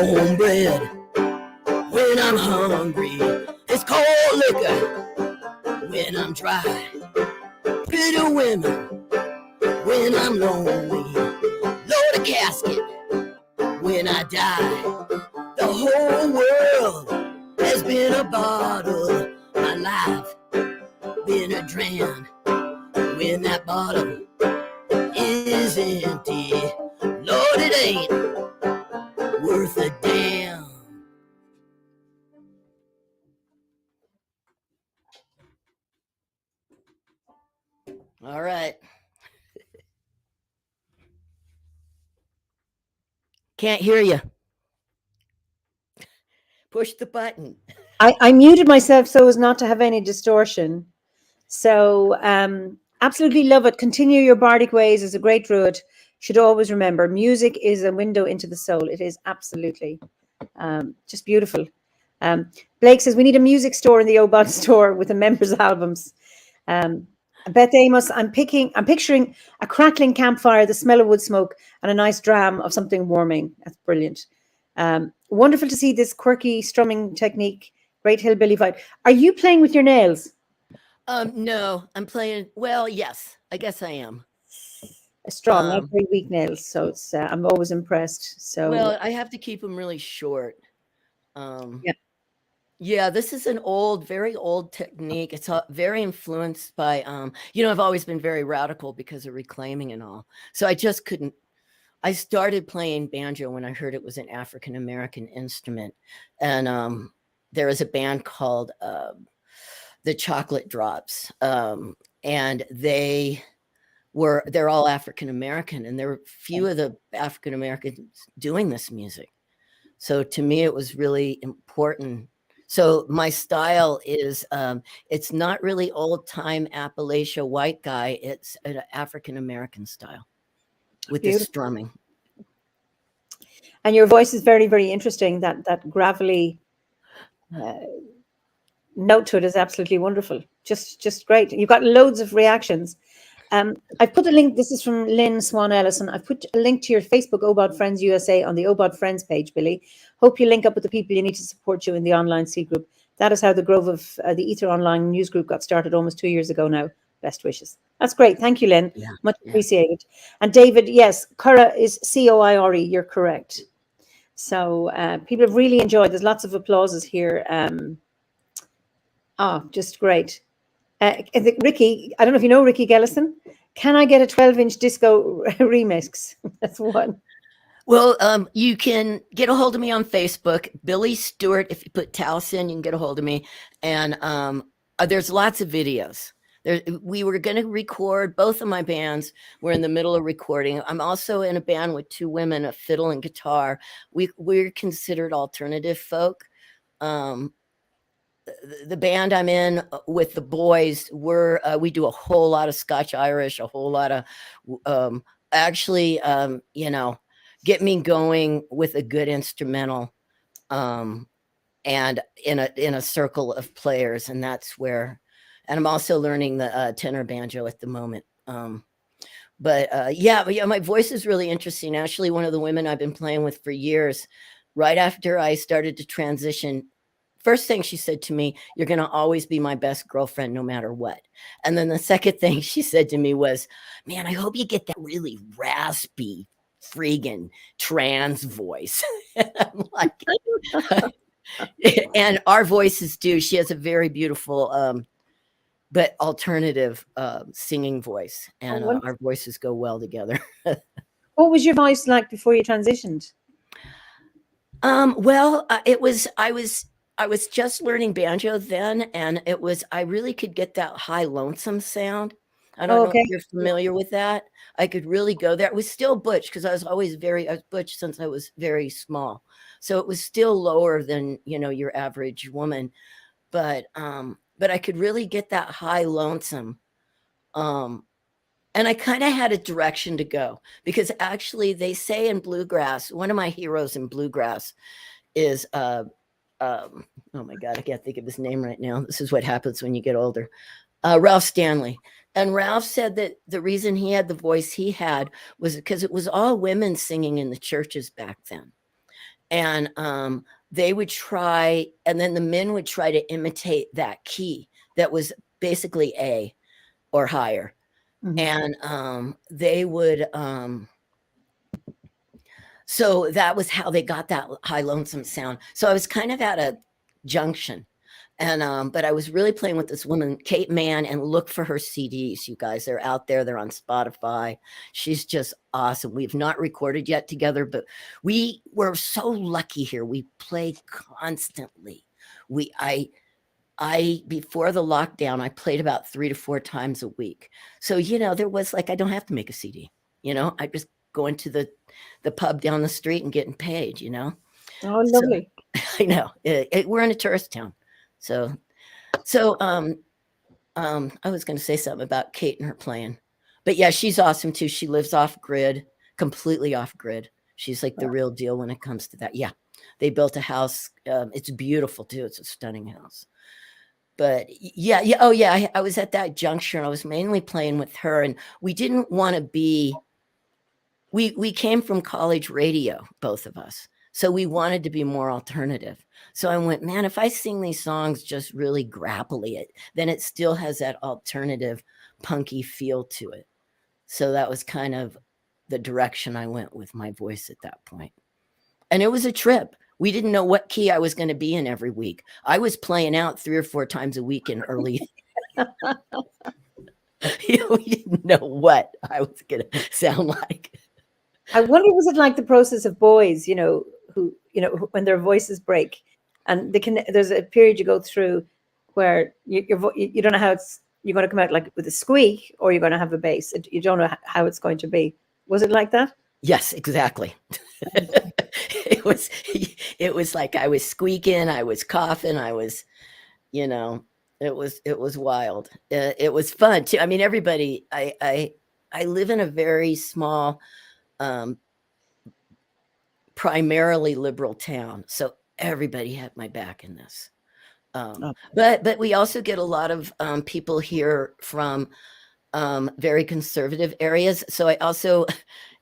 cornbread when I'm hungry. It's cold liquor when I'm dry. Pretty women when I'm lonely. Load a casket when I die. The whole world has been a bottle. My life been a dram. When that bottle is empty, Lord, it ain't worth a damn. All right. Can't hear you. Push the button. I muted myself so as not to have any distortion. So absolutely love it. Continue your bardic ways as a great druid. Should always remember, music is a window into the soul. It is absolutely just beautiful. Blake says we need a music store in the OBOD store with the members' albums. Beth Amos, I'm picturing a crackling campfire, the smell of wood smoke, and a nice dram of something warming. That's brilliant. Wonderful to see this quirky strumming technique. Great hillbilly vibe. Are you playing with your nails? No, I'm playing. Well, yes, I guess I am. Strong, not very weak nails. So it's I'm always impressed. So well, I have to keep them really short. Yeah. Yeah, this is an old, very old technique. It's very influenced by, I've always been very radical because of reclaiming and all. So I just couldn't. I started playing banjo when I heard it was an African American instrument, and there was a band called the Chocolate Drops, and they're all African American, and there were few of the African Americans doing this music. So to me, it was really important. So my style is, it's not really old time Appalachia white guy. It's an African American style with this strumming. And your voice is very, very interesting. That gravelly note to it is absolutely wonderful. Just great. You've got loads of reactions. I've put a link. This is from Lynn Swan Ellison. I've put a link to your Facebook OBOD Friends USA on the OBOD Friends page, Billy. Hope you link up with the people you need to support you in the online C group. That is how the Grove of the Ether Online News Group got started almost 2 years ago now. Best wishes. That's great. Thank you, Lynn. Yeah, much appreciated. And David, yes, Curra is Coire. You're correct. So people have really enjoyed. There's lots of applauses here. Just great. Ricky, I don't know if you know Ricky Gellison. Can I get a 12-inch disco remix? That's one. Well, you can get a hold of me on Facebook, Billy Stewart. If you put Taos in, you can get a hold of me. And there's lots of videos. We were going to record, both of my bands were in the middle of recording. I'm also in a band with two women, a fiddle and guitar. We're considered alternative folk. The band I'm in with the boys, we do a whole lot of Scotch Irish, a whole lot of get me going with a good instrumental, and in a circle of players, and that's where. And I'm also learning the tenor banjo at the moment. But my voice is really interesting. Actually, one of the women I've been playing with for years, right after I started to transition. First thing she said to me, you're going to always be my best girlfriend no matter what. And then the second thing she said to me was, man, I hope you get that really raspy, freaking trans voice. And I'm like, and our voices do. She has a very beautiful, but alternative singing voice. And our voices go well together. What was your voice like before you transitioned? I was just learning banjo then, and I really could get that high lonesome sound. I don't know if you're familiar with that. I could really go there. It was still butch because I was butch since I was very small. So it was still lower than, your average woman. But I could really get that high lonesome. And I kind of had a direction to go because actually they say in bluegrass, one of my heroes in bluegrass is oh my God, I can't think of his name right now. This is what happens when you get older. Ralph Stanley. And Ralph said that the reason he had the voice he had was because it was all women singing in the churches back then. And they would try, and then the men would try to imitate that key that was basically A or higher. And they would, so that was how they got that high lonesome sound. So I was kind of at a junction. And but I was really playing with this woman, Kate Mann, and look for her CDs, you guys. They're out there, they're on Spotify. She's just awesome. We've not recorded yet together, but we were so lucky here. We play constantly. I before the lockdown, I played about 3 to 4 times a week. So, there was like, I don't have to make a CD. I just go into the pub down the street and getting paid. Oh, So lovely. I know we're in a tourist town. So I was going to say something about Kate and her playing, but yeah, she's awesome too. She lives off grid, completely off grid. She's like the real deal when it comes to that. Yeah, they built a house. It's beautiful too. It's a stunning house. But yeah. Oh yeah, I was at that juncture. I was mainly playing with her, and we didn't want to be. We came from college radio, both of us. So we wanted to be more alternative. So I went, man, if I sing these songs just really grapply, then it still has that alternative punky feel to it. So that was kind of the direction I went with my voice at that point. And it was a trip. We didn't know what key I was going to be in every week. I was playing out 3 or 4 times a week in early. We didn't know what I was going to sound like. I wonder, was it like the process of boys, who, when their voices break, and there's a period you go through where you don't know how you're going to come out, like with a squeak, or you're going to have a bass. You don't know how it's going to be. Was it like that? Yes, exactly. It was like I was squeaking, I was coughing, I was, it was wild. It was fun too. I mean, everybody, I live in a very small, primarily liberal town, so everybody had my back in this. But we also get a lot of people here from very conservative areas. So I also,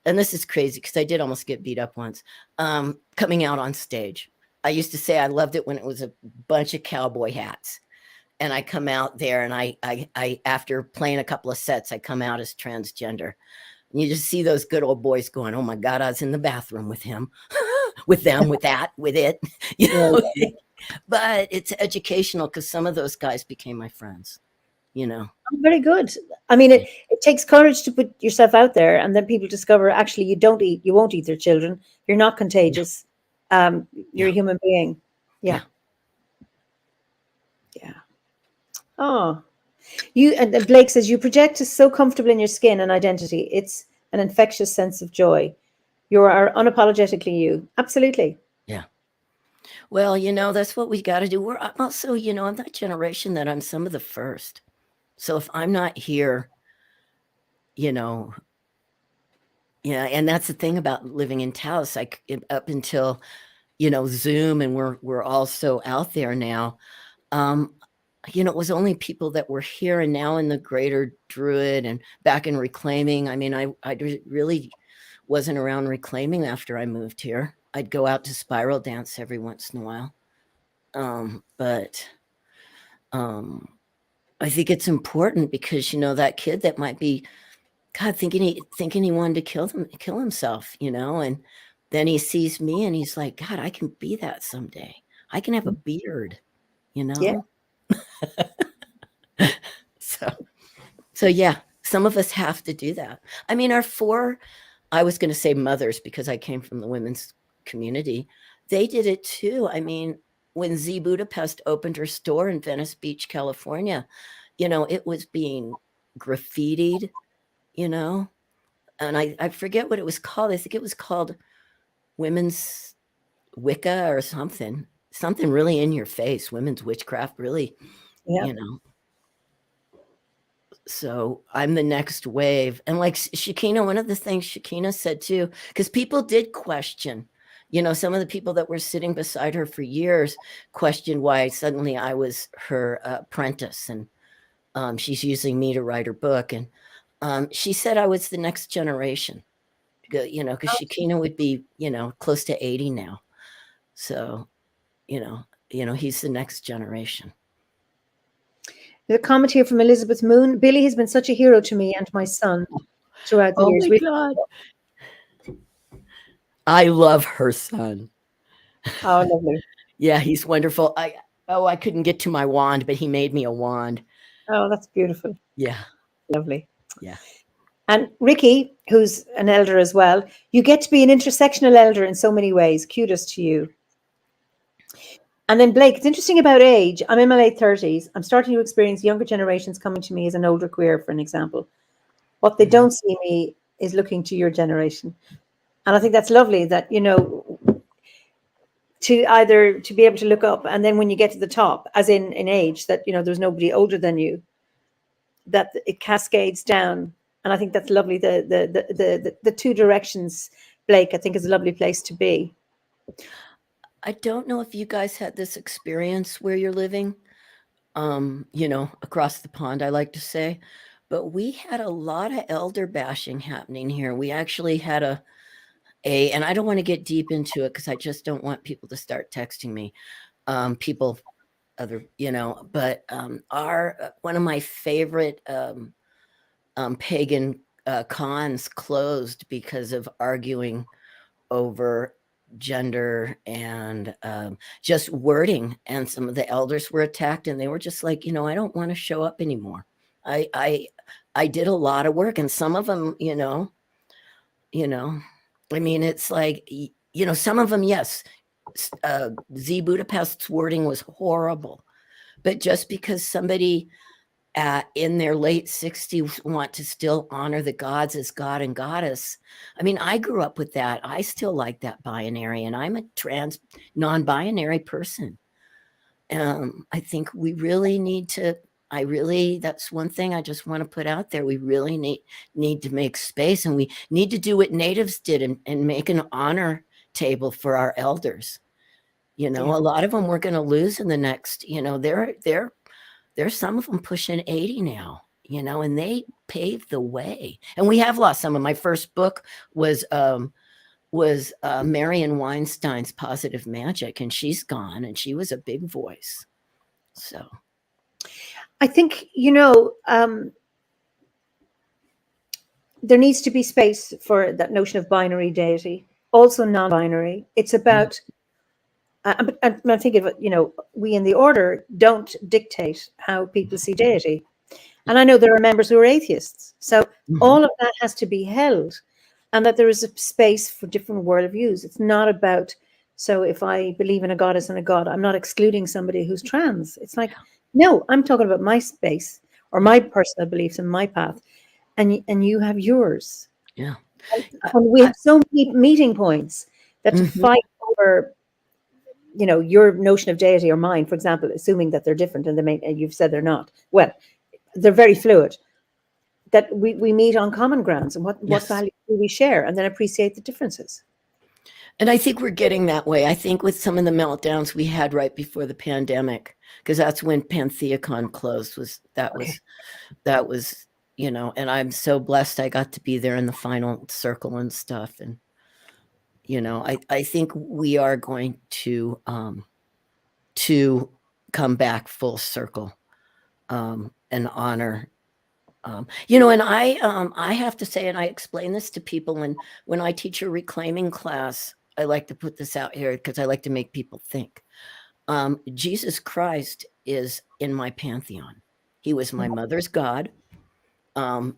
and this is crazy because I did almost get beat up once, coming out on stage. I used to say I loved it when it was a bunch of cowboy hats. And I come out there, and I after playing a couple of sets, I come out as transgender. And you just see those good old boys going, "Oh my God, I was in the bathroom with him, with them, with that, with it." But it's educational because some of those guys became my friends. Very good. I mean, it takes courage to put yourself out there, and then people discover actually you won't eat their children. You're not contagious. You're a human being. Yeah. Oh, and Blake says you project so comfortable in your skin and identity. It's an infectious sense of joy. You are unapologetically you. Absolutely. Yeah. Well, that's what we got to do. I'm also, I'm that generation that I'm some of the first. So if I'm not here, yeah, and that's the thing about living in Taos. Up until, Zoom, and we're all so out there now. It was only people that were here, and now in the greater Druid and back in reclaiming. I mean, I really wasn't around reclaiming after I moved here. I'd go out to spiral dance every once in a while. But I think it's important because, that kid that might be, God, thinking he wanted to kill himself, and then he sees me and he's like, God, I can be that someday. I can have a beard, Yeah. So yeah, some of us have to do that. I mean, our 4, I was going to say mothers because I came from the women's community. They did it too. I mean, when Z Budapest opened her store in Venice Beach, California, it was being graffitied, and I forget what it was called. I think it was called Women's Wicca or something really in your face, women's witchcraft, really, So I'm the next wave. And like Shakina, one of the things Shakina said too, because people did question, some of the people that were sitting beside her for years questioned why suddenly I was her apprentice, and she's using me to write her book. And she said I was the next generation, because Shakina would be, close to 80 now. So, he's the next generation. There's a comment here from Elizabeth Moon. Billy has been such a hero to me and my son throughout the Oh years. my God. I love her son. Oh, lovely. Yeah, he's wonderful. I couldn't get to my wand, but he made me a wand. Oh, that's beautiful. Yeah. Lovely. Yeah. And Ricky, who's an elder as well, you get to be an intersectional elder in so many ways. Kudos to you. And then Blake, it's interesting about age. I'm in my late 30s. I'm starting to experience younger generations coming to me as an older queer, for an example. What they don't see me is looking to your generation. And I think that's lovely that, to be able to look up, and then when you get to the top, as in age, that, there's nobody older than you, that it cascades down. And I think that's lovely. The two directions, Blake, I think is a lovely place to be. I don't know if you guys had this experience where you're living, across the pond, I like to say, but we had a lot of elder bashing happening here. We actually had and I don't want to get deep into it because I just don't want people to start texting me. But one of my favorite pagan cons closed because of arguing over gender and just wording, and some of the elders were attacked, and they were just like, I don't want to show up anymore. I did a lot of work, and some of them, I mean, it's like, some of them, yes, Z Budapest's wording was horrible, but just because somebody in their late 60s want to still honor the gods as God and Goddess. I mean, I grew up with that. I still like that binary, and I'm a trans non-binary person. I think we really need to, that's one thing I just want to put out there. We really need to make space, and we need to do what natives did and make an honor table for our elders. A lot of them we're going to lose in the next, there's some of them pushing 80 now, and they paved the way. And we have lost some of. My first book was Marion Weinstein's Positive Magic, and she's gone, and she was a big voice. So I think, there needs to be space for that notion of binary deity, also non-binary. It's about, I'm thinking of, we in the order don't dictate how people see deity. And I know there are members who are atheists. So all of that has to be held, and that there is a space for different worldviews. It's not about, so if I believe in a goddess and a god, I'm not excluding somebody who's trans. It's like, no, I'm talking about my space or my personal beliefs and my path. And you have yours. Yeah. And we have so many meeting points that to fight over, your notion of deity or mine, for example, assuming that they're different, and you've said they're not. Well, they're very fluid. That we meet on common grounds, and what value do we share, and then appreciate the differences. And I think we're getting that way. I think with some of the meltdowns we had right before the pandemic, because that's when Pantheacon closed, that was, and I'm so blessed I got to be there in the final circle and stuff. And, I think we are going to come back full circle and honor. And I have to say, and I explain this to people, and when I teach a reclaiming class, I like to put this out here because I like to make people think. Jesus Christ is in my pantheon. He was my mother's God.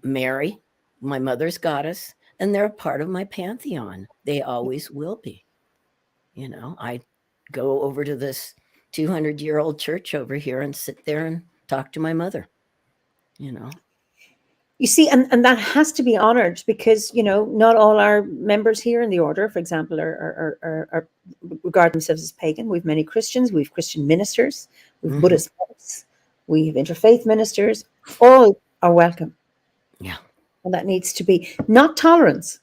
Mary, my mother's goddess, and they're a part of my pantheon. They always will be. I go over to this 200-year-old church over here and sit there and talk to my mother. You see, and that has to be honored, because not all our members here in the order, for example, are regard themselves as pagan. We've many Christians, we've Christian ministers, we've Buddhist monks, we have interfaith ministers. All are welcome. Yeah. And that needs to be not tolerance.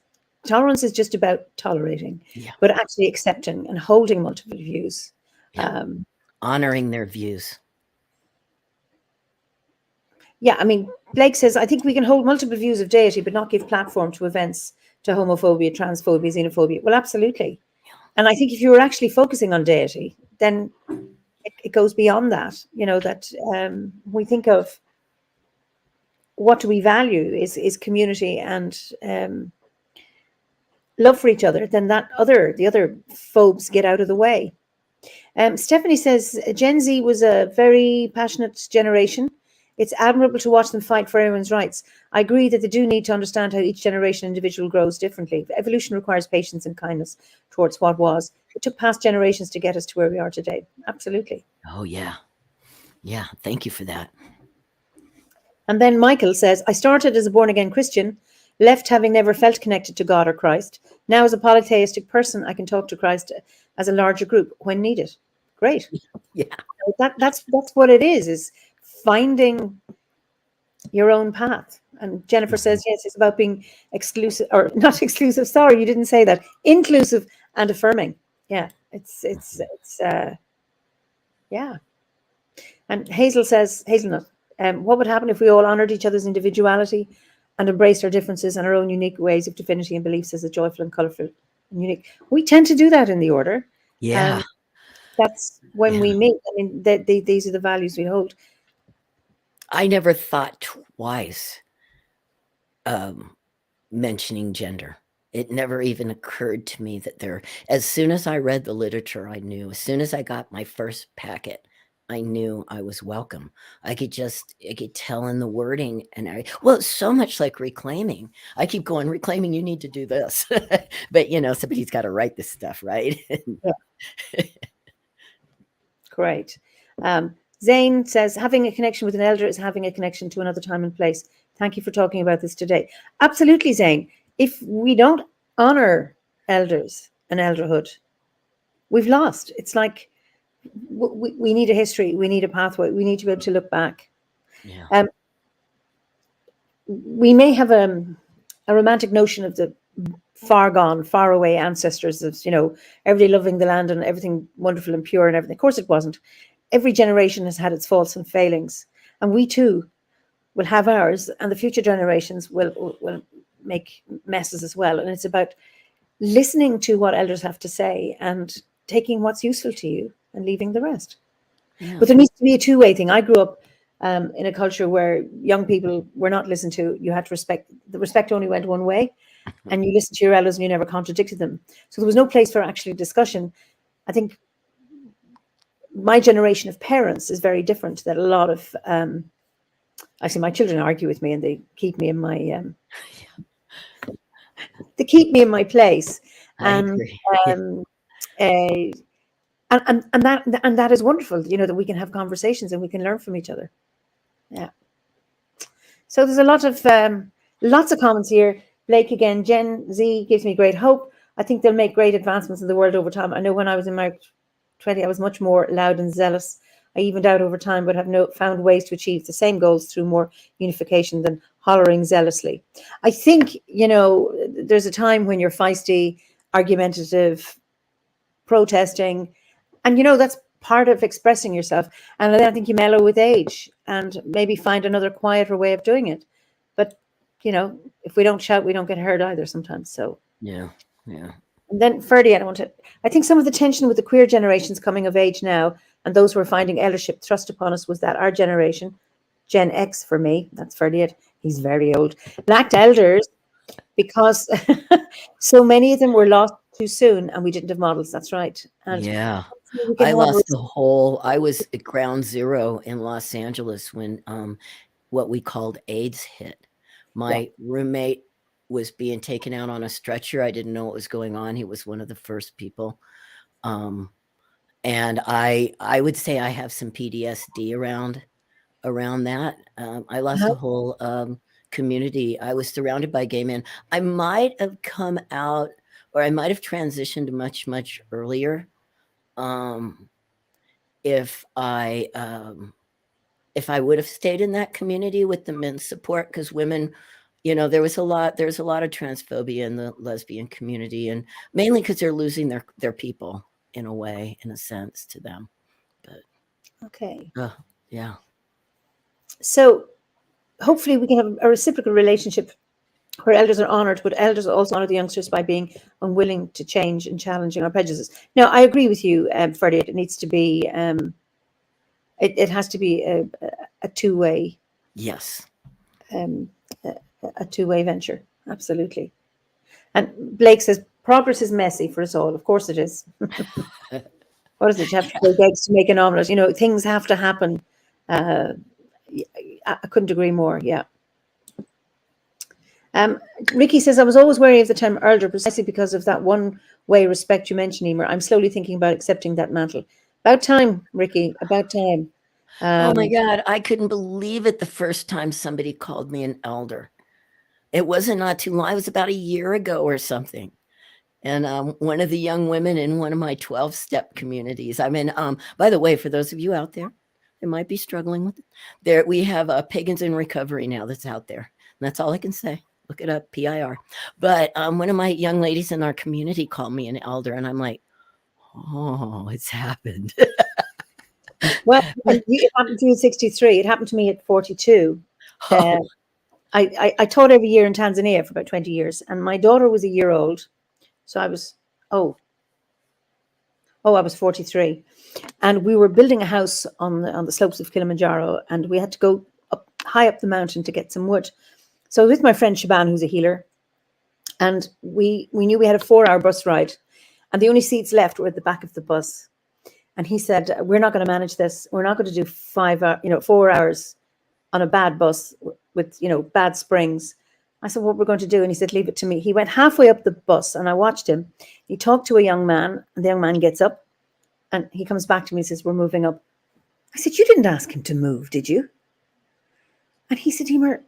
Tolerance is just about tolerating, but actually accepting and holding multiple views. Honoring their views. Yeah, I mean, Blake says, I think we can hold multiple views of deity, but not give platform to events, to homophobia, transphobia, xenophobia. Well, absolutely. And I think if you were actually focusing on deity, then it goes beyond that. You know, that we think of what do we value is community and love for each other, then the other phobes get out of the way. Stephanie says Gen Z was a very passionate generation. It's admirable to watch them fight for everyone's rights. I agree that they do need to understand how each generation individual grows differently. Evolution requires patience and kindness towards what was. It took past generations to get us to where we are today. Absolutely. Oh, yeah. Yeah. Thank you for that. And then Michael says, I started as a born-again Christian, left having never felt connected to God or Christ. Now, as a polytheistic person, I can talk to Christ as a larger group when needed. Great. Yeah. That's what it is finding your own path. And Jennifer says, yes, it's about being exclusive, or not exclusive. Sorry, you didn't say that. Inclusive and affirming. Yeah, it's yeah. And Hazel says, Hazelnut, what would happen if we all honored each other's individuality and embraced our differences and our own unique ways of divinity and beliefs as a joyful and colorful and unique? We tend to do that in the order. Yeah. That's when we meet. I mean, these are the values we hold. I never thought twice mentioning gender. It never even occurred to me that as soon as I read the literature, I knew. As soon as I got my first packet, I knew I was welcome. I could tell in the wording, and well, it's so much like reclaiming. I keep going, reclaiming, you need to do this. But, somebody's got to write this stuff, right? Yeah. Great. Zane says, having a connection with an elder is having a connection to another time and place. Thank you for talking about this today. Absolutely, Zane. If we don't honor elders and elderhood, we've lost. It's like we need a history. We need a pathway. We need to be able to look back. Yeah. We may have a romantic notion of the far gone, far away ancestors of, everybody loving the land and everything wonderful and pure and everything. Of course it wasn't. Every generation has had its faults and failings, and we too will have ours, and the future generations will make messes as well. And it's about listening to what elders have to say and taking what's useful to you and leaving the rest. Yeah. But there needs to be a two-way thing. I grew up in a culture where young people were not listened to. You had to respect. The respect only went one way, and you listened to your elders and you never contradicted them. So there was no place for actually discussion. I think my generation of parents is very different. That a lot of actually, my children argue with me, and they keep me in my place. And that is wonderful. That we can have conversations and we can learn from each other. Yeah. So there's a lot of lots of comments here. Blake again. Gen Z gives me great hope. I think they'll make great advancements in the world over time. I know when I was in my 20, I was much more loud and zealous. I evened out over time, but have found ways to achieve the same goals through more unification than hollering zealously. I think, there's a time when you're feisty, argumentative, protesting, and, that's part of expressing yourself. And then I think you mellow with age and maybe find another quieter way of doing it. But, if we don't shout, we don't get heard either sometimes. So, yeah. And then Ferdy, I think some of the tension with the queer generations coming of age now and those who are finding eldership thrust upon us was that our generation, Gen X for me, that's Ferdy, he's very old, lacked elders because so many of them were lost too soon and we didn't have models. That's right. And yeah. I was at ground zero in Los Angeles when what we called AIDS hit. My roommate was being taken out on a stretcher. I didn't know what was going on. He was one of the first people. And I would say I have some PTSD around that. I lost a whole community. I was surrounded by gay men. I might have come out, or I might have transitioned much, much earlier. If I would have stayed in that community with the men's support, because women, there's a lot of transphobia in the lesbian community, and mainly because they're losing their people in a sense to them. But okay. Yeah. So hopefully we can have a reciprocal relationship where elders are honoured, but elders also honour the youngsters by being unwilling to change and challenging our prejudices. Now, I agree with you, Freddie. It needs to be, it has to be a two-way. Yes. A two-way venture. Absolutely. And Blake says, progress is messy for us all. Of course it is. What is it? You have to break eggs to make an omelette. You know, things have to happen. I couldn't agree more. Yeah. Ricky says, I was always wary of the term elder precisely because of that one way respect you mentioned, Eimear. I'm slowly thinking about accepting that mantle. About time, Ricky, about time. Oh my God, I couldn't believe it the first time somebody called me an elder. It wasn't not too long. It was about a year ago or something. And one of the young women in one of my 12-step communities. I mean, by the way, for those of you out there that might be struggling with it, there we have Pagans in Recovery now that's out there. And that's all I can say. Look it up, PIR. But one of my young ladies in our community called me an elder, and I'm like, oh, it's happened. Well, it happened to you at 63. It happened to me at 42. Oh. I taught every year in Tanzania for about 20 years, and my daughter was a year old. So I was, I was 43. And we were building a house on the slopes of Kilimanjaro, and we had to go high up the mountain to get some wood. So with my friend Shaban, who's a healer, and we knew we had a 4-hour bus ride, and the only seats left were at the back of the bus. And he said, we're not going to manage this. We're not going to do 4 hours on a bad bus with, bad springs. I said, what we're going to do? And he said, leave it to me. He went halfway up the bus and I watched him. He talked to a young man, and the young man gets up and he comes back to me and says, we're moving up. I said, you didn't ask him to move, did you? And he said, Eimear,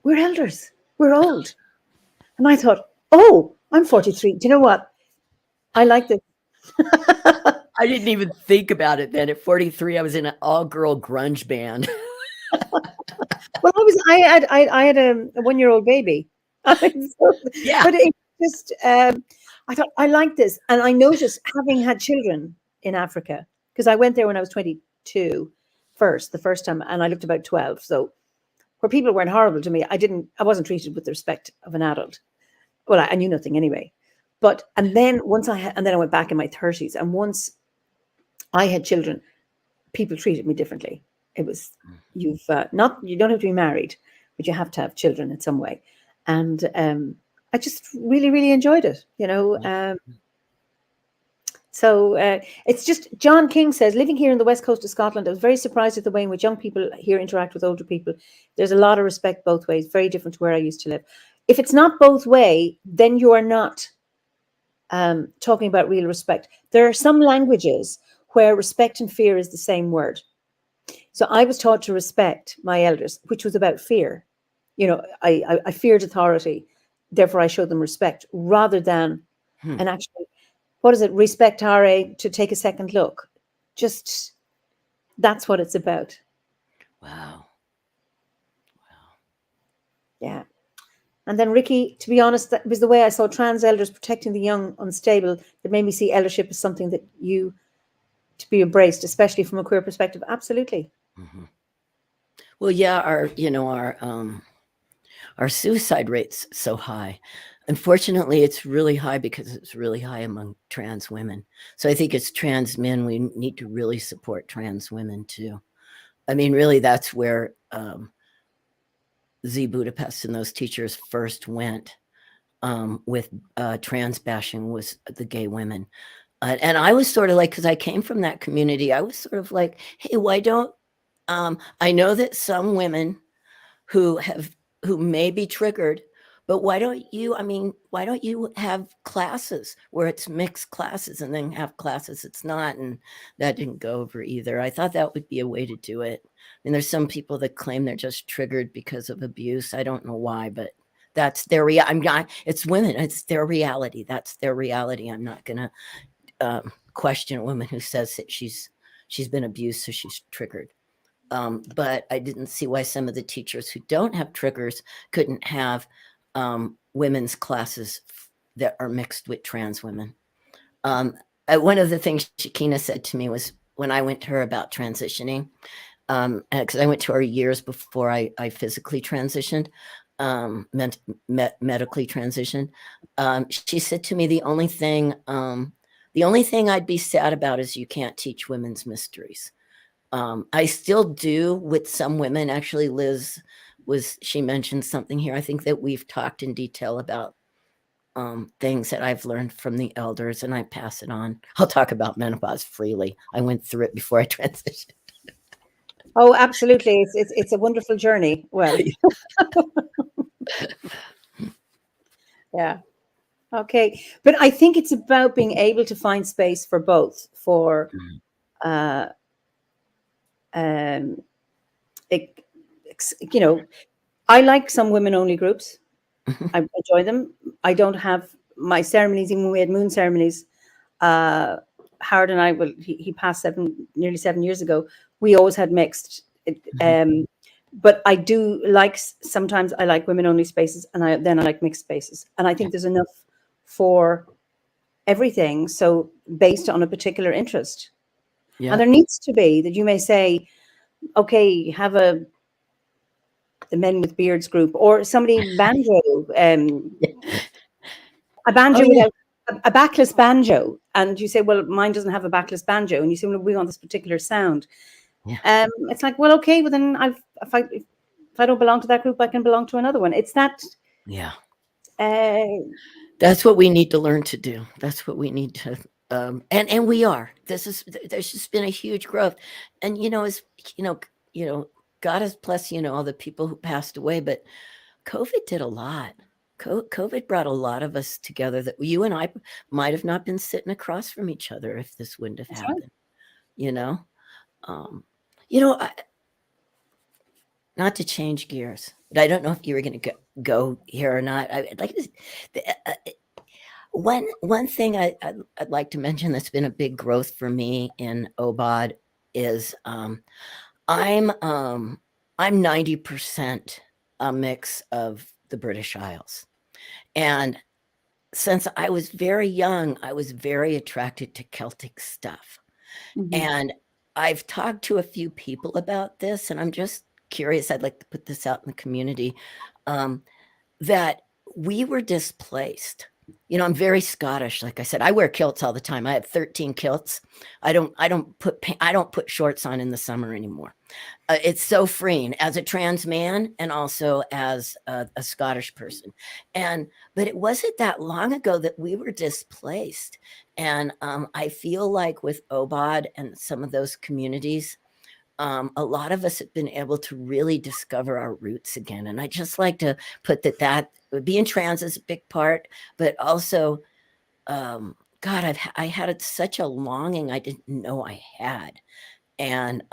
we're elders. We're old. And I thought, oh, I'm 43. Do you know what? I like this. I didn't even think about it then. At 43, I was in an all-girl grunge band. Well, I had a 1-year-old baby. Yeah. But it just, I thought, I like this. And I noticed, having had children in Africa, because I went there when I was 22 the first time, and I looked about 12. So where people weren't horrible to me, I wasn't treated with the respect of an adult. Well, I knew nothing anyway. And then I went back in my 30s, and once I had children, people treated me differently. It was, you don't have to be married, but you have to have children in some way. And I just really, really enjoyed it, So it's just, John King says, living here in the west coast of Scotland, I was very surprised at the way in which young people here interact with older people. There's a lot of respect both ways, very different to where I used to live. If it's not both way, then you are not talking about real respect. There are some languages where respect and fear is the same word. So I was taught to respect my elders, which was about fear. I feared authority, therefore I showed them respect, rather than an actual, what is it, respectare, to take a second look. Just, that's what it's about. Wow. Yeah. And then Ricky, to be honest, that was the way I saw trans elders protecting the young unstable that made me see eldership as something that to be embraced, especially from a queer perspective. Absolutely. Mm-hmm. Well, yeah, our suicide rate's so high. Unfortunately, it's really high because it's really high among trans women. So I think as trans men, we need to really support trans women too. I mean, really, that's where Z Budapest and those teachers first went with trans bashing, was the gay women. And I was sort of like, because I came from that community, I was sort of like, hey, why don't, I know that some women who may be triggered, but why don't you have classes where it's mixed classes and then have classes it's not? And that didn't go over either. I thought that would be a way to do it. And there's some people that claim they're just triggered because of abuse. I don't know why, but that's their it's women. It's their reality. That's their reality. I'm not going to question a woman who says that she's been abused, so she's triggered. But I didn't see why some of the teachers who don't have triggers couldn't have women's classes that are mixed with trans women. One of the things Shakina said to me was when I went to her about transitioning, because I went to her years before I physically transitioned. medically transitioned. She said to me, the only thing I'd be sad about is you can't teach women's mysteries. I still do with some women. Actually, Liz she mentioned something here. I think that we've talked in detail about things that I've learned from the elders, and I pass it on. I'll talk about menopause freely. I went through it before I transitioned. Oh, absolutely. It's a wonderful journey. Well, yeah. Okay. But I think it's about being able to find space for both, for you know, I like some women only groups. I enjoy them. I don't have my ceremonies, even when we had moon ceremonies. Howard and I, well, he passed nearly 7 years ago. We always had mixed. But I do like, sometimes I like women only spaces, and I like mixed spaces. And I think there's enough for everything. So based on a particular interest. Yeah. And there needs to be that you may say, okay, have the men with beards group, or somebody banjo, a banjo without a backless banjo, and you say, well, mine doesn't have a backless banjo, and you say, well, we want this particular sound. It's like, well, okay, well then if I don't belong to that group, I can belong to another one. It's that. Yeah. That's what we need to learn to do. That's what we need to. And we are. There's just been a huge growth, and as God has blessed all the people who passed away, but COVID did a lot. COVID brought a lot of us together that you and I might have not been sitting across from each other if this wouldn't have happened. Not to change gears, but I don't know if you were going to go here or not. I'd like to. One thing I'd like to mention that's been a big growth for me in OBOD is I'm 90% a mix of the British Isles. And since I was very young, I was very attracted to Celtic stuff. And I've talked to a few people about this, and I'm just curious. I'd like to put this out in the community, that we were displaced. I'm very Scottish. Like I said, I wear kilts all the time. I have 13 kilts. I don't put shorts on in the summer anymore. It's so freeing as a trans man and also as a Scottish person. But it wasn't that long ago that we were displaced. And I feel like with OBOD and some of those communities, a lot of us have been able to really discover our roots again. And I just like to put that being trans is a big part, but also, God, I had such a longing I didn't know I had. And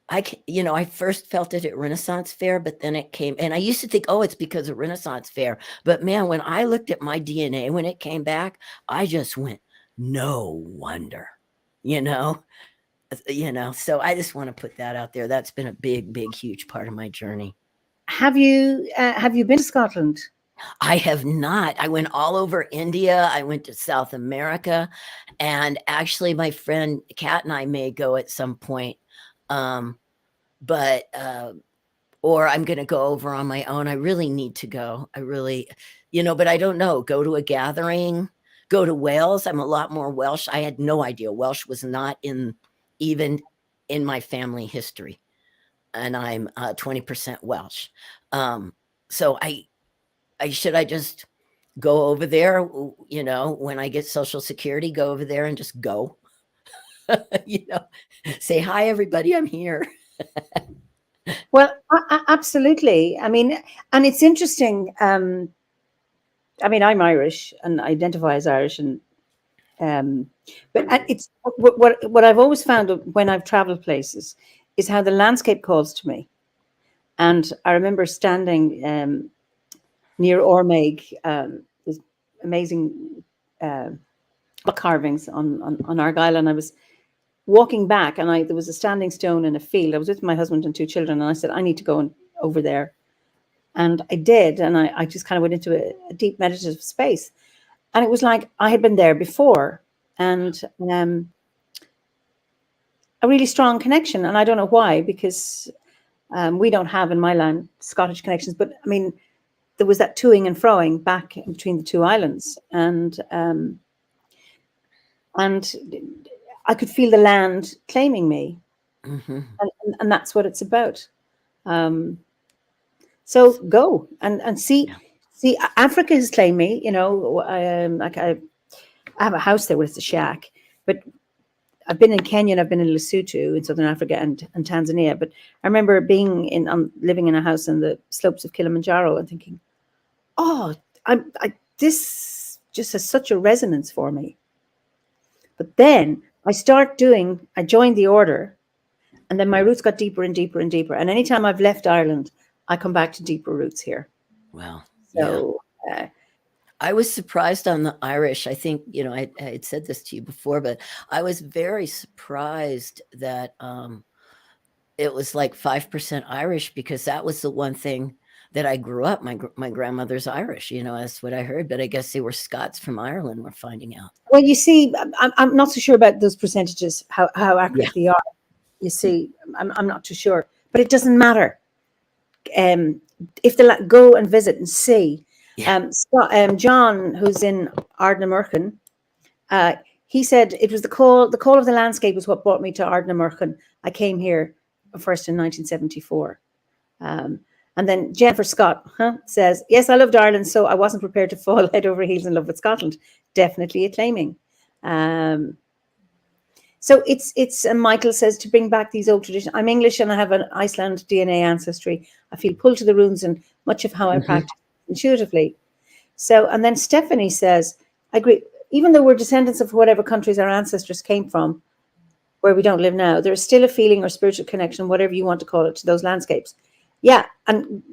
I first felt it at Renaissance Fair, but then it came, and I used to think, oh, it's because of Renaissance Fair. But man, when I looked at my DNA, when it came back, I just went, no wonder, so I just want to put that out there. That's been a big, big, huge part of my journey. Have you been to Scotland? I have not. I went all over India. I went to South America, and actually my friend Kat and I may go at some point. But or I'm going to go over on my own. I really need to go. I really, but I don't know. Go to a gathering, go to Wales. I'm a lot more Welsh. I had no idea Welsh was not even in my family history, and I'm 20% Welsh. So should I just go over there? When I get Social Security, go over there and just go. Say hi, everybody. I'm here. Well, absolutely. I mean, and it's interesting. I mean, I'm Irish and identify as Irish, and but it's what I've always found when I've traveled places is how the landscape calls to me. And I remember standing near Ormeig, there's amazing carvings on Argyll, and I was walking back, and there was a standing stone in a field. I was with my husband and 2 children, and I said, I need to go over there. And I did, and I just kind of went into a deep meditative space. And it was like I had been there before, and a really strong connection. And I don't know why, because We don't have in my land Scottish connections, but I mean, there was that toing and froing back between the two islands, and I could feel the land claiming me, Mm-hmm. and that's what it's about. So go and see. Yeah. See, Africa has claimed me. You know, like I have a house there, where it's a shack, but I've been in Kenya and I've been in Lesotho in Southern Africa and Tanzania. But I remember being living in a house in the slopes of Kilimanjaro and thinking, oh, this just has such a resonance for me. But then I joined the order, and then my roots got deeper and deeper and deeper. And anytime I've left Ireland, I come back to deeper roots here. Wow. So I was surprised on the Irish. I think, I had said this to you before, but I was very surprised that it was like 5% Irish, because that was the one thing that I grew up. My grandmother's Irish, that's what I heard. But I guess they were Scots from Ireland, we're finding out. well, you see, I'm not so sure about those percentages, how accurate they are. You see, I'm not too sure, but it doesn't matter. If they go and visit and see, John, who's in Ardnamurchan, he said it was the call of the landscape was what brought me to Ardnamurchan. I came here first in 1974. And then Jennifer Scott says, yes, I loved Ireland, so I wasn't prepared to fall head over heels in love with Scotland. Definitely a claiming. So it's Michael says, to bring back these old traditions. I'm English and I have an Iceland DNA ancestry. I feel pulled to the roots and much of how I practice intuitively. So, and then Stephanie says, I agree, even though we're descendants of whatever countries our ancestors came from, where we don't live now, there's still a feeling or spiritual connection, whatever you want to call it, to those landscapes. Yeah, and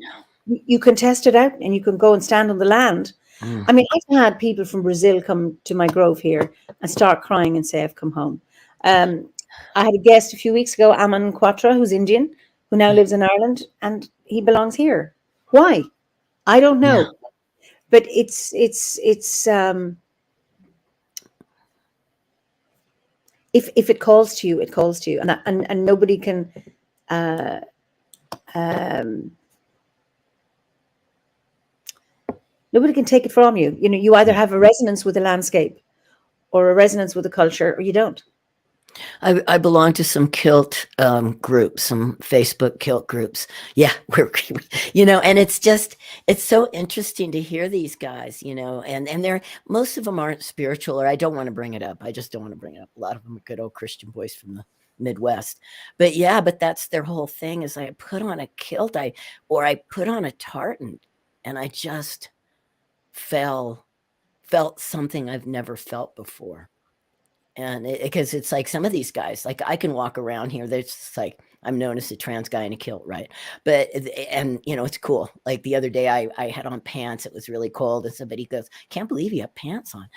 you can test it out and you can go and stand on the land. I mean, I've had people from Brazil come to my grove here and start crying and say, I've come home. I had a guest a few weeks ago, Aman Quatra, who's Indian, who now lives in Ireland, and he belongs here. Why? I don't know. Yeah. But it's if it calls to you, it calls to you, and nobody can nobody can take it from you. You know, you either have a resonance with the landscape or a resonance with the culture, or you don't. I belong to some kilt groups, some Facebook kilt groups. Yeah, and it's so interesting to hear these guys, and they're, most of them aren't spiritual, or I don't want to bring it up. I just don't want to bring it up. A lot of them are good old Christian boys from the Midwest. But that's their whole thing, is I put on a kilt, I put on a tartan, and I just felt something I've never felt before. And because it's like some of these guys, like I can walk around here, there's just like, I'm known as a trans guy in a kilt, right? But, and it's cool. Like the other day I had on pants, it was really cold, and somebody goes, can't believe you have pants on.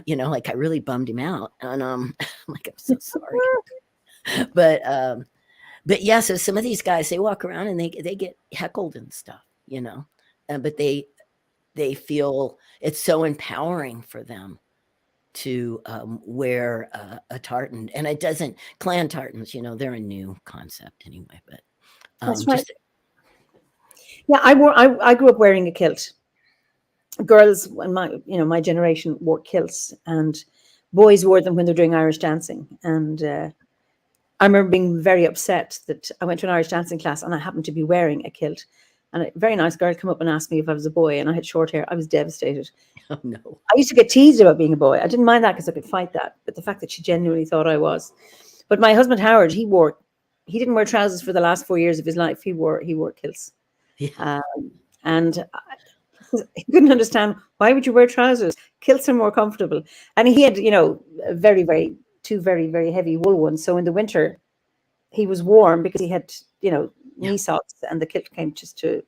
Like I really bummed him out. And I'm like, I'm so sorry. But yeah, so some of these guys, they walk around and they get heckled and stuff, but they feel it's so empowering for them to wear a tartan. And it doesn't, clan tartans, they're a new concept anyway, but that's right. Yeah, I grew up wearing a kilt. Girls in my generation wore kilts, and boys wore them when they're doing Irish dancing. And I remember being very upset that I went to an Irish dancing class and I happened to be wearing a kilt. And a very nice girl came up and asked me if I was a boy, and I had short hair. I was devastated. Oh, no. I used to get teased about being a boy. I didn't mind that because I could fight that. But the fact that she genuinely thought I was. But my husband, Howard, he didn't wear trousers for the last 4 years of his life. He wore kilts. Yeah. And I couldn't understand, why would you wear trousers? Kilts are more comfortable. And he had, two very, very heavy wool ones. So in the winter, he was warm because he had, knee socks, and the kilt came just to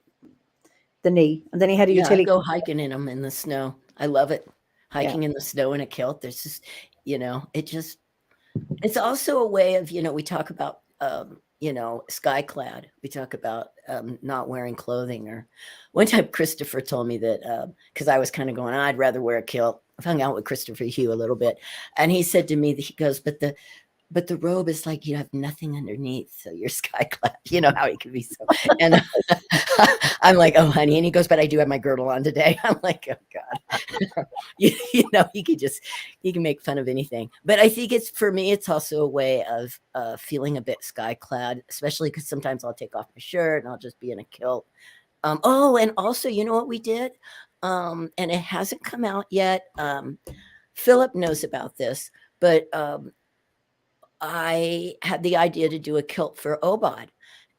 the knee. And then he had a utility. Go hiking in them in the snow. I love it. Hiking in the snow in a kilt. There's just, it's also a way of, we talk about, sky clad. We talk about not wearing clothing. Or one time Christopher told me that, because I was kind of going, I'd rather wear a kilt. I hung out with Christopher Hugh a little bit. And he said to me that he goes, but but the robe is like you have nothing underneath, so you're sky clad. You know how he can be so. And I'm like, oh, honey. And he goes, but I do have my girdle on today. I'm like, oh, God. You know, he can make fun of anything. But I think it's, for me, it's also a way of feeling a bit sky clad, especially because sometimes I'll take off my shirt and I'll just be in a kilt. Oh, and also, you know what we did? And it hasn't come out yet. Philip knows about this, but I had the idea to do a kilt for OBOD.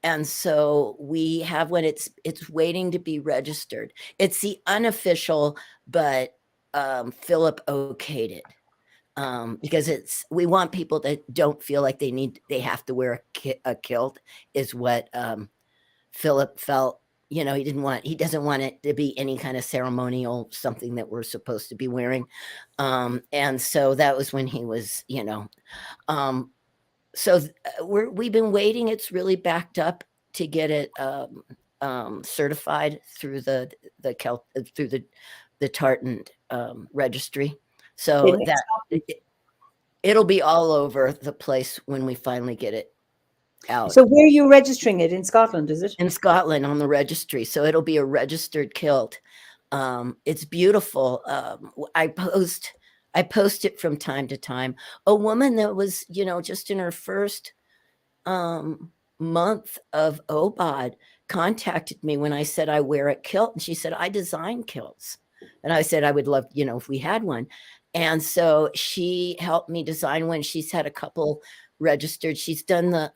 And so we have one, it's waiting to be registered. It's the unofficial, but Philip okayed it. Because we want people that don't feel like they have to wear a kilt, is what Philip felt. You know, he doesn't want it to be any kind of ceremonial something that we're supposed to be wearing. And so that was when he was, you know, so we've been waiting. It's really backed up to get it certified through the tartan registry. So that it'll be all over the place when we finally get it out. So where are you registering it? In Scotland, is it? In Scotland on the registry. So it'll be a registered kilt. It's beautiful. I post it from time to time. A woman that was, you know, just in her first month of OBOD contacted me when I said I wear a kilt, and she said, I design kilts. And I said, I would love, you know, if we had one. And so she helped me design one. She's had a couple registered. She's done the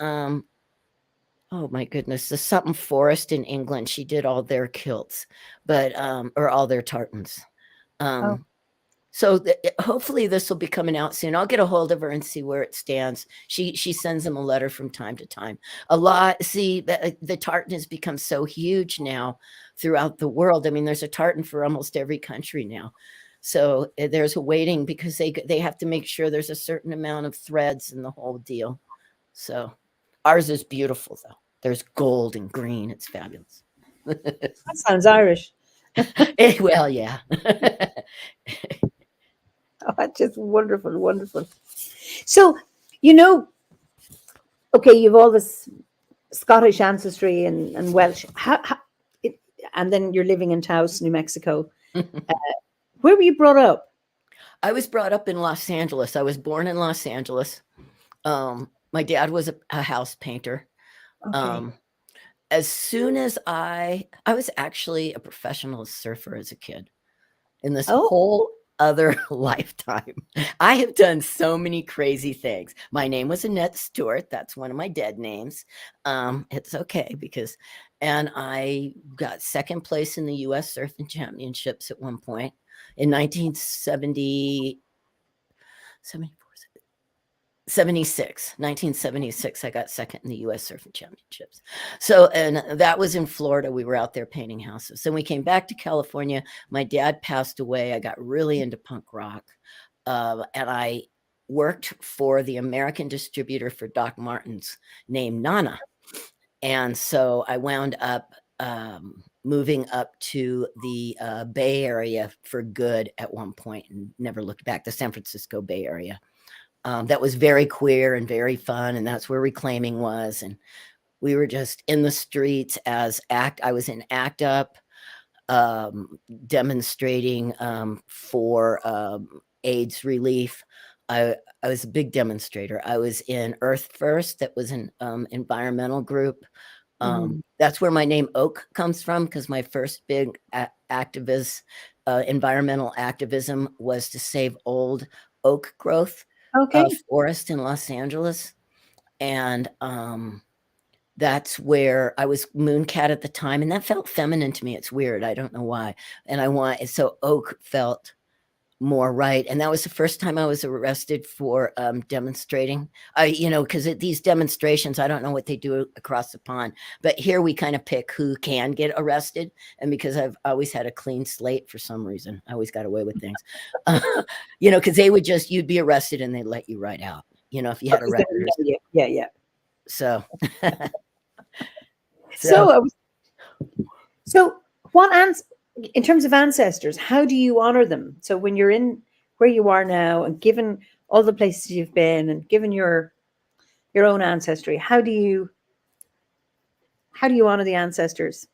oh my goodness, the something forest in England. She did all their kilts, but or all their tartans. So hopefully this will be coming out soon. I'll get a hold of her and see where it stands. She sends them a letter from time to time. A lot. See, the tartan has become so huge now throughout the world. I mean, there's a tartan for almost every country now. So there's a waiting because they have to make sure there's a certain amount of threads and the whole deal. So ours is beautiful though. There's gold and green. It's fabulous. That sounds Irish. Well, yeah. Oh, that's just wonderful, wonderful. So, you know, okay, you've all this Scottish ancestry and Welsh. And then you're living in Taos, New Mexico. Where were you brought up? I was brought up in Los Angeles. I was born in Los Angeles. My dad was a house painter. Okay. As soon as I was actually a professional surfer as a kid in this whole other lifetime. I have done so many crazy things. My name was Annette Stewart. That's one of my dead names. It's okay and I got second place in the U.S. Surfing Championships at one point in 1976, I got second in the U.S. Surfing Championships. So, and that was in Florida. We were out there painting houses. Then we came back to California. My dad passed away. I got really into punk rock. And I worked for the American distributor for Doc Martens named Nana. And so I wound up moving up to the Bay Area for good at one point and never looked back, the San Francisco Bay Area. That was very queer and very fun. And that's where Reclaiming was. And we were just in the streets I was in ACT UP, demonstrating for AIDS relief. I was a big demonstrator. I was in Earth First. That was an environmental group. That's where my name Oak comes from, because my first big environmental activism was to save old oak growth. Forest in Los Angeles. And that's where I was Mooncat at the time. And that felt feminine to me. It's weird. I don't know why. And so oak felt more right. And that was the first time I was arrested for demonstrating. Because at these demonstrations, I don't know what they do across the pond, but here we kind of pick who can get arrested. And because I've always had a clean slate for some reason, I always got away with things. Because you'd be arrested and they'd let you right out. If you had a record. Yeah. So what in terms of ancestors, how do you honor them? So when you're in where you are now, and given all the places you've been, and given your your own ancestry? How do you honor the ancestors?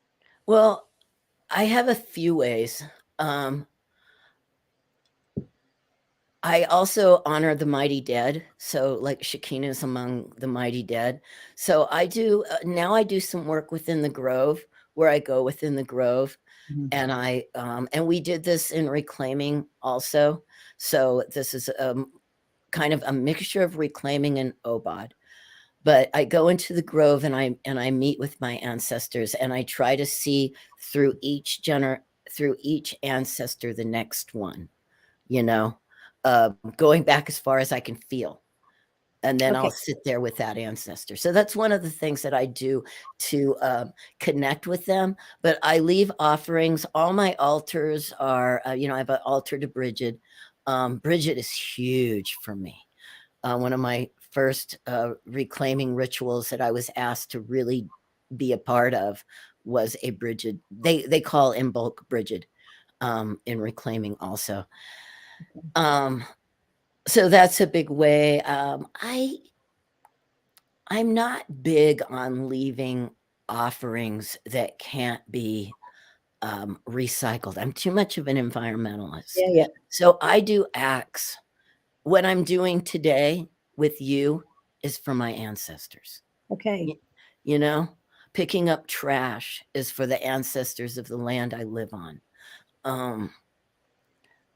Well, I have a few ways. I also honor the mighty dead. So like Shekinah is among the mighty dead. So I do, now I do some work within the grove, where I go within the grove. And and we did this in reclaiming also. So this is kind of a mixture of reclaiming and OBOD. But I go into the grove and I meet with my ancestors, and I try to see through each ancestor the next one, you know, going back as far as I can feel. And then Okay. I'll sit there with that ancestor. So that's one of the things that I do to connect with them. But I leave offerings. All my altars are, I have an altar to Bridget. Bridget is huge for me. One of my first reclaiming rituals that I was asked to really be a part of was a Bridget. They call in bulk Bridget in reclaiming also. So that's a big way. I'm not big on leaving offerings that can't be recycled. I'm too much of an environmentalist. Yeah. So I do acts. What I'm doing today with you is for my ancestors. Okay. Picking up trash is for the ancestors of the land I live on.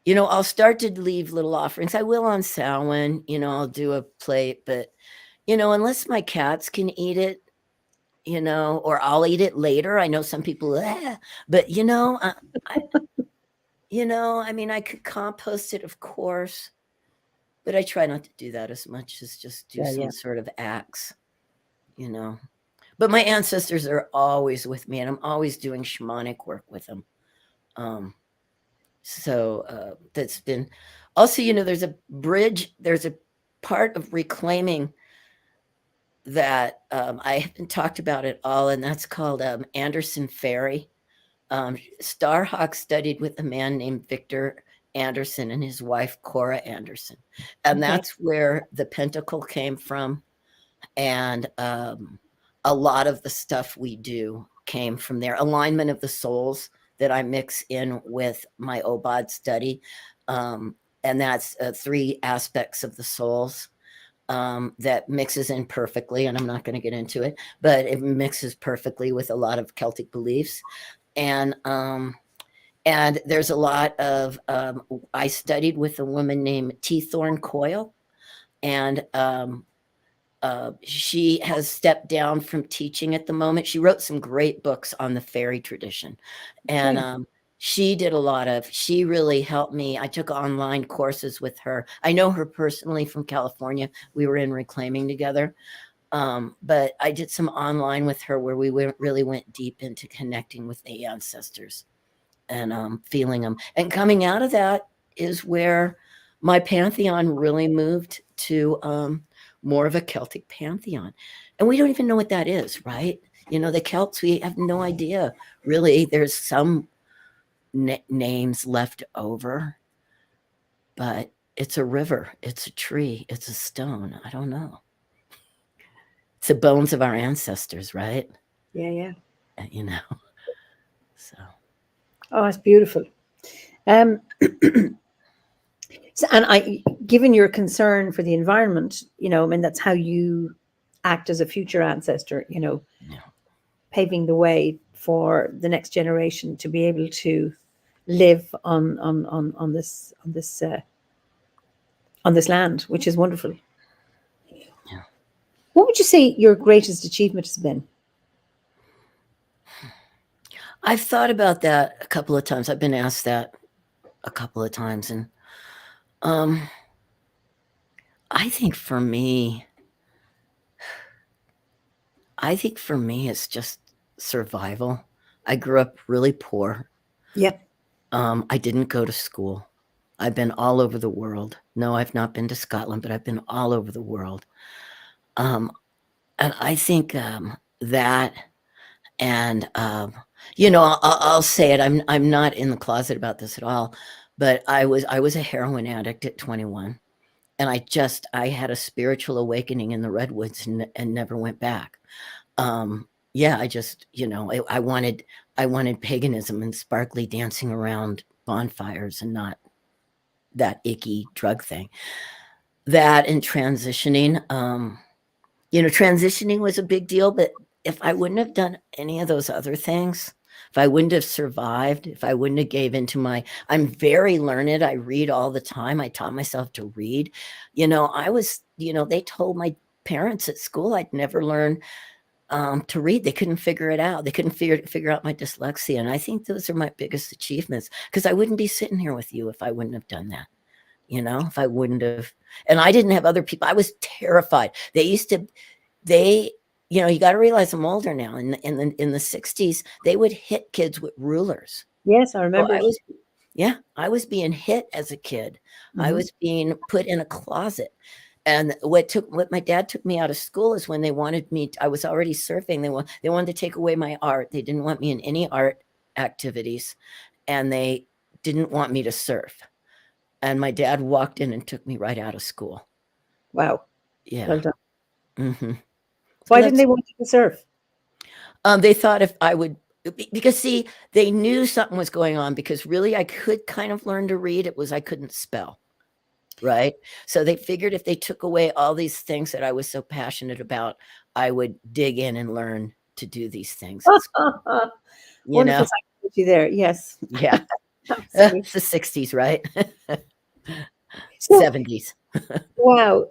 I'll start to leave little offerings. I will on Samhain, I'll do a plate, but unless my cats can eat it, or I'll eat it later. I know some people, but I could compost it, of course, but I try not to do that as much as just do some sort of acts, But my ancestors are always with me, and I'm always doing shamanic work with them. So that's been also, there's a bridge, there's a part of reclaiming that I haven't talked about at all, and that's called Anderson Ferry. Starhawk studied with a man named Victor Anderson and his wife Cora Anderson, and that's where the pentacle came from, and a lot of the stuff we do came from there. Alignment of the souls that I mix in with my OBOD study, and that's 3 aspects of the souls. That mixes in perfectly, and I'm not going to get into it, but it mixes perfectly with a lot of Celtic beliefs. And there's a lot of, I studied with a woman named T. Thorne Coyle, and she has stepped down from teaching at the moment. She wrote some great books on the fairy tradition, and she really helped me. I took online courses with her. I know her personally from California. We were in reclaiming together. But I did some online with her where we really went deep into connecting with the ancestors and feeling them. And coming out of that is where my pantheon really moved to more of a Celtic pantheon. And we don't even know what that is, right? The Celts, we have no idea. Really, there's some names left over, but it's a river, it's a tree, it's a stone. I don't know. It's the bones of our ancestors, right? Yeah. So. Oh, it's beautiful. So, and given your concern for the environment, that's how you act as a future ancestor, paving the way for the next generation to be able to live on this land, which is wonderful. Yeah. What would you say your greatest achievement has been? I've thought about that a couple of times. I've been asked that a couple of times, and I think for me, it's just survival. I grew up really poor. Yep. I didn't go to school. I've been all over the world. No, I've not been to Scotland, but I've been all over the world. And I think that, and I'll say it. I'm not in the closet about this at all, but I was a heroin addict at 21, And I had a spiritual awakening in the redwoods and never went back. Yeah, I just, I wanted paganism and sparkly dancing around bonfires and not that icky drug thing. That and transitioning, transitioning was a big deal, but if I wouldn't have done any of those other things, if I wouldn't have survived, if I wouldn't have gave into I'm very learned. I read all the time. I taught myself to read. They told my parents at school I'd never learn to read. They couldn't figure it out. They couldn't figure out my dyslexia. And I think those are my biggest achievements, because I wouldn't be sitting here with you if I wouldn't have done that. If I wouldn't have, and I didn't have other people. I was terrified. You got to realize I'm older now. In the 60s, they would hit kids with rulers. Yes, I remember. I was being hit as a kid. I was being put in a closet. And what my dad took me out of school is when they wanted me. I was already surfing. They wanted to take away my art. They didn't want me in any art activities, and they didn't want me to surf. And my dad walked in and took me right out of school. Wow. Yeah. Well done. Mm-hmm. Why didn't they want you to surf? They thought if I would, because see, they knew something was going on, because really I could kind of learn to read. It was I couldn't spell. Right. So they figured if they took away all these things that I was so passionate about, I would dig in and learn to do these things. Wonderful psychology there. Yes. Yeah. It's the 60s, right? 70s. Wow.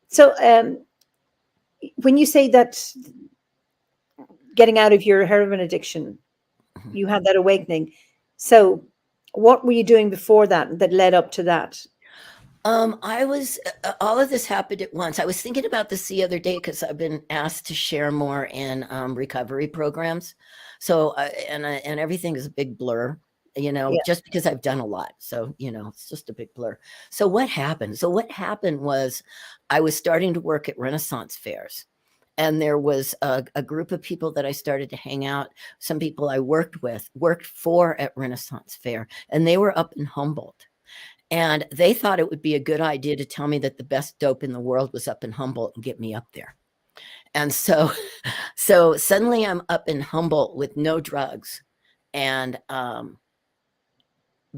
So when you say that getting out of your heroin addiction, you had that awakening. So what were you doing before that led up to that? I was, all of this happened at once. I was thinking about this the other day, because I've been asked to share more in recovery programs. So, and everything is a big blur, just because I've done a lot. So, it's just a big blur. So what happened? What happened was I was starting to work at Renaissance fairs. And there was a group of people that I started to hang out. Some people I worked for at Renaissance Fair, and they were up in Humboldt. And they thought it would be a good idea to tell me that the best dope in the world was up in Humboldt and get me up there. And so suddenly I'm up in Humboldt with no drugs and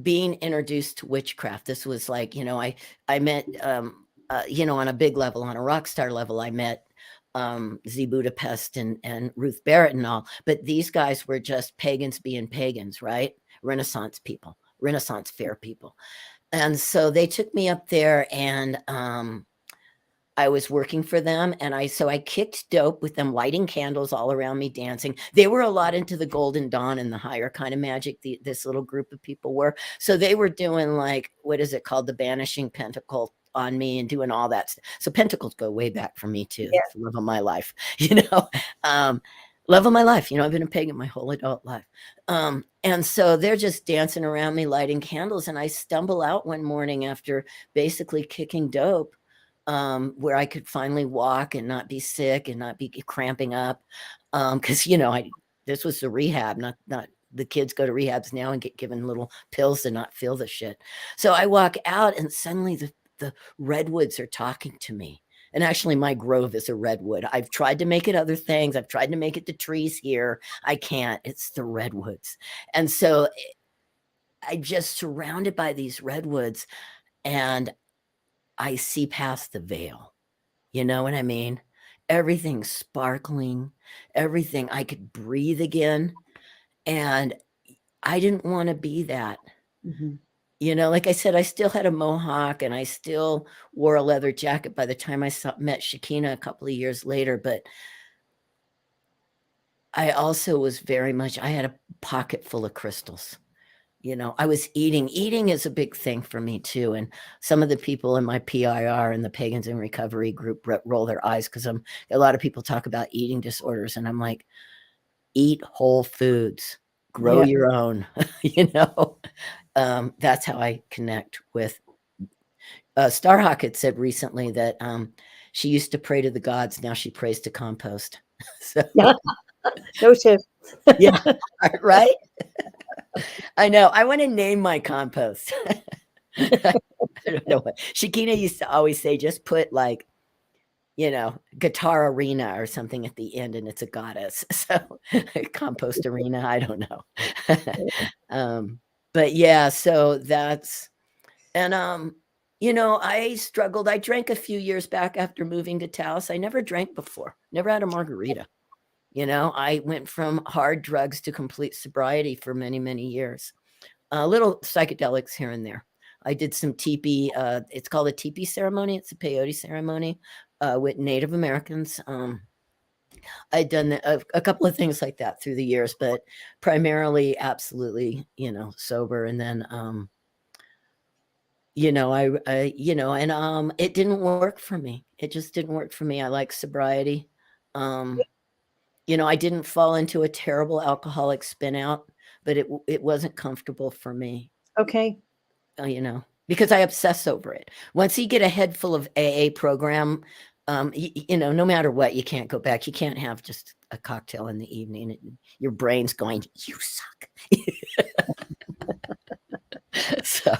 being introduced to witchcraft. This was like, I met, on a big level, on a rock star level, I met Z Budapest and Ruth Barrett and all. But these guys were just pagans being pagans, right? Renaissance people, Renaissance fair people. And so they took me up there, and I was working for them. And I kicked dope with them, lighting candles all around me, dancing. They were a lot into the Golden Dawn and the higher kind of magic. This little group of people were. So they were doing, like, what is it called? The Banishing Pentacle on me and doing all that stuff. So pentacles go way back for me too. That's the love of my life, love of my life. I've been a pagan my whole adult life. And so they're just dancing around me, lighting candles. And I stumble out one morning after basically kicking dope, where I could finally walk and not be sick and not be cramping up. Cause this was the rehab, not the kids go to rehabs now and get given little pills to not feel the shit. So I walk out, and suddenly the redwoods are talking to me. And actually, my grove is a redwood. I've tried to make it other things. I've tried to make it the trees here. I can't. It's the redwoods. And so I'm just surrounded by these redwoods, and I see past the veil. You know what I mean? Everything's sparkling. Everything. I could breathe again. And I didn't want to be that. Mm-hmm. Like I said, I still had a mohawk, and I still wore a leather jacket by the time I met Shakina a couple of years later. But I also was I had a pocket full of crystals. I was eating. Eating is a big thing for me too. And some of the people in my PIR and the Pagans in Recovery group roll their eyes, because a lot of people talk about eating disorders. And I'm like, eat whole foods, grow your own, that's how I connect with. Starhawk had said recently that she used to pray to the gods. Now she prays to compost. So, no shit. Yeah, right. I know. I want to name my compost. I don't know what Shakina used to always say, just put like, guitar arena or something at the end and it's a goddess. So compost arena, I don't know. But yeah, so that's, and I struggled. I drank a few years back after moving to Taos. I never drank before, never had a margarita. I went from hard drugs to complete sobriety for many, many years. Little psychedelics here and there. I did some teepee. It's called a teepee ceremony. It's a peyote ceremony with Native Americans. I'd done a couple of things like that through the years, but primarily, absolutely, sober. And then, it didn't work for me. It just didn't work for me. I like sobriety. I didn't fall into a terrible alcoholic spin out, but it wasn't comfortable for me. Okay. Because I obsess over it. Once you get a head full of AA program, no matter what, you can't go back. You can't have just a cocktail in the evening and your brain's going, you suck. So.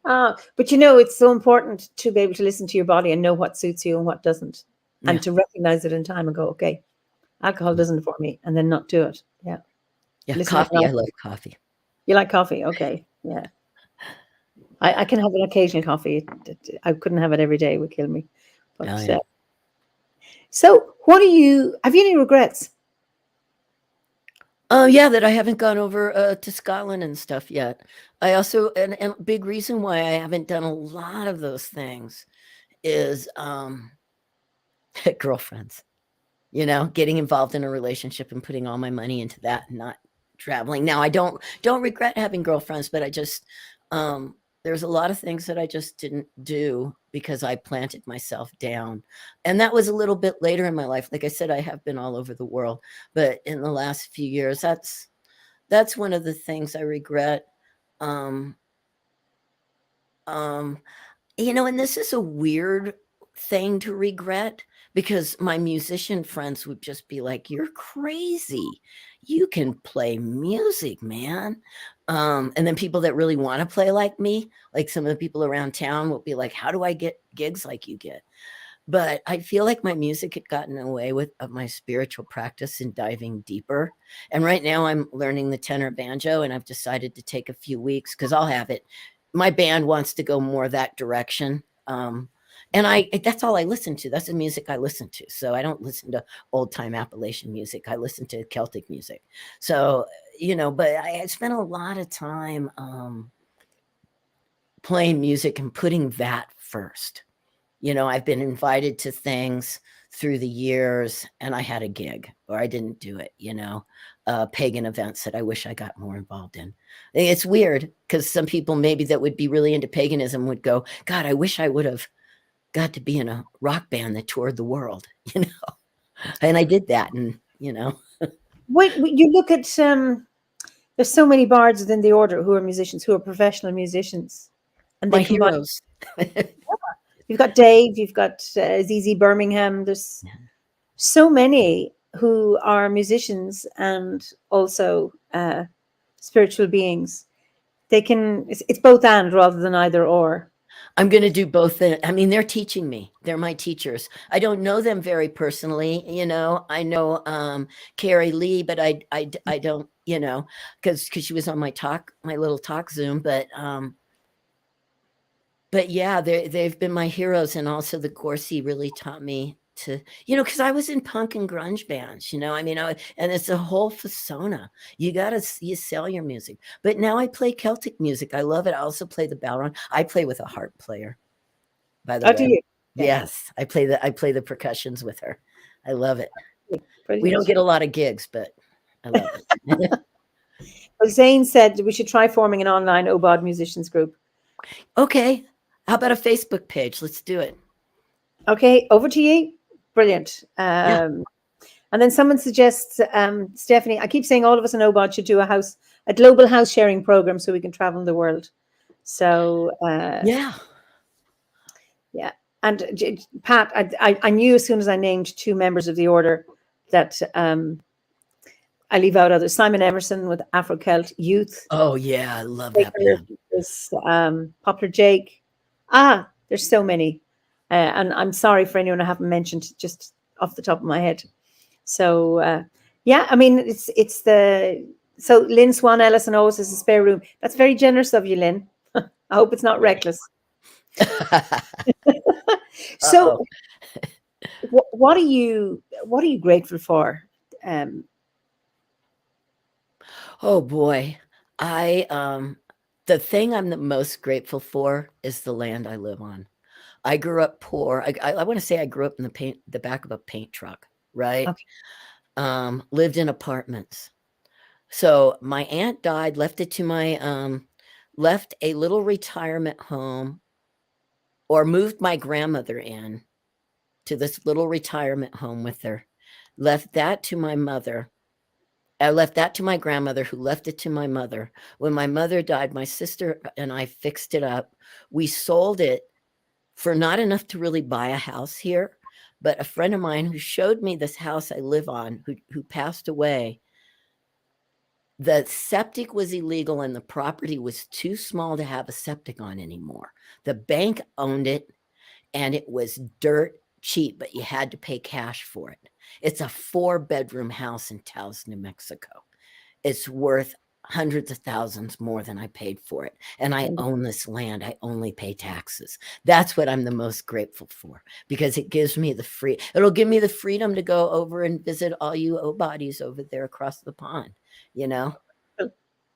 But it's so important to be able to listen to your body and know what suits you and what doesn't, and to recognize it in time and go, okay, alcohol doesn't for me, and then not do it. Yeah. Coffee. I love coffee. You like coffee? Okay. Yeah. I can have an occasional coffee. I couldn't have it every day. It would kill me. But, so have you any regrets? Oh yeah, that I haven't gone over to Scotland and stuff yet. I also, and a big reason why I haven't done a lot of those things is girlfriends, getting involved in a relationship and putting all my money into that and not traveling. Now I don't regret having girlfriends, but I just, there's a lot of things that I just didn't do because I planted myself down. And that was a little bit later in my life. Like I said, I have been all over the world, but in the last few years, that's one of the things I regret. And this is a weird thing to regret because my musician friends would just be like, you're crazy. You can play music, man. And then people that really want to play like me, like some of the people around town will be like, how do I get gigs like you get? But I feel like my music had gotten away of my spiritual practice and diving deeper. And right now I'm learning the tenor banjo, and I've decided to take a few weeks because I'll have it. My band wants to go more that direction. And that's all I listen to. That's the music I listen to. So I don't listen to old time Appalachian music. I listen to Celtic music. So, but I spent a lot of time playing music and putting that first. I've been invited to things through the years and I had a gig or I didn't do it, pagan events that I wish I got more involved in. It's weird because some people maybe that would be really into paganism would go, God, I wish I would have got to be in a rock band that toured the world, and I did that. And, When you look at, there's so many bards within the order who are musicians, who are professional musicians. And my heroes. You've got Dave, you've got ZZ Birmingham. There's so many who are musicians and also spiritual beings. It's both and rather than either or. I'm going to do both. I mean, they're teaching me. They're my teachers. I don't know them very personally. I know Carrie Lee, but I don't, because she was on my little talk Zoom. But yeah, they've been my heroes. And also the Gorsie really taught me to, because I was in punk and grunge bands, and it's a whole persona. You sell your music. But now I play Celtic music. I love it. I also play the ballroom. I play with a harp player, by the way. Do you? Yes, I play the percussions with her. I love it. Brilliant. We don't get a lot of gigs, but I love it. Well, Zane said we should try forming an online OBOD musicians group. Okay. How about a Facebook page? Let's do it. Okay, over to you. Brilliant. And then someone suggests, Stephanie, I keep saying all of us in OBOD should do a global house sharing program so we can travel the world. So yeah. And Pat, I knew as soon as I named two members of the order that I leave out others. Simon Emerson with Afro Celt Youth. Oh yeah, I love that band. There's Poplar Jake. There's so many. And I'm sorry for anyone I haven't mentioned just off the top of my head. So yeah, I mean it's the so Lynn Swan Ellison always has a spare room. That's very generous of you, Lynn. I hope it's not reckless. So what are you grateful for? Oh boy. The thing I'm the most grateful for is the land I live on. I grew up poor. I want to say I grew up in the back of a paint truck, right? Okay. Lived in apartments. So my aunt died, left a little retirement home, or moved my grandmother in to this little retirement home with her. Left that to my mother. I left that to my grandmother, who left it to my mother. When my mother died, my sister and I fixed it up. We sold it for not enough to really buy a house here, but a friend of mine who showed me this house I live on, who passed away, the septic was illegal and the property was too small to have a septic on anymore. The bank owned it and it was dirt cheap, but you had to pay cash for it. It's a 4-bedroom house in Taos, New Mexico. It's worth hundreds of thousands more than I paid for it. And I own this land. I only pay taxes. That's what I'm the most grateful for, because it gives me it'll give me the freedom to go over and visit all you OBODs over there across the pond, you know?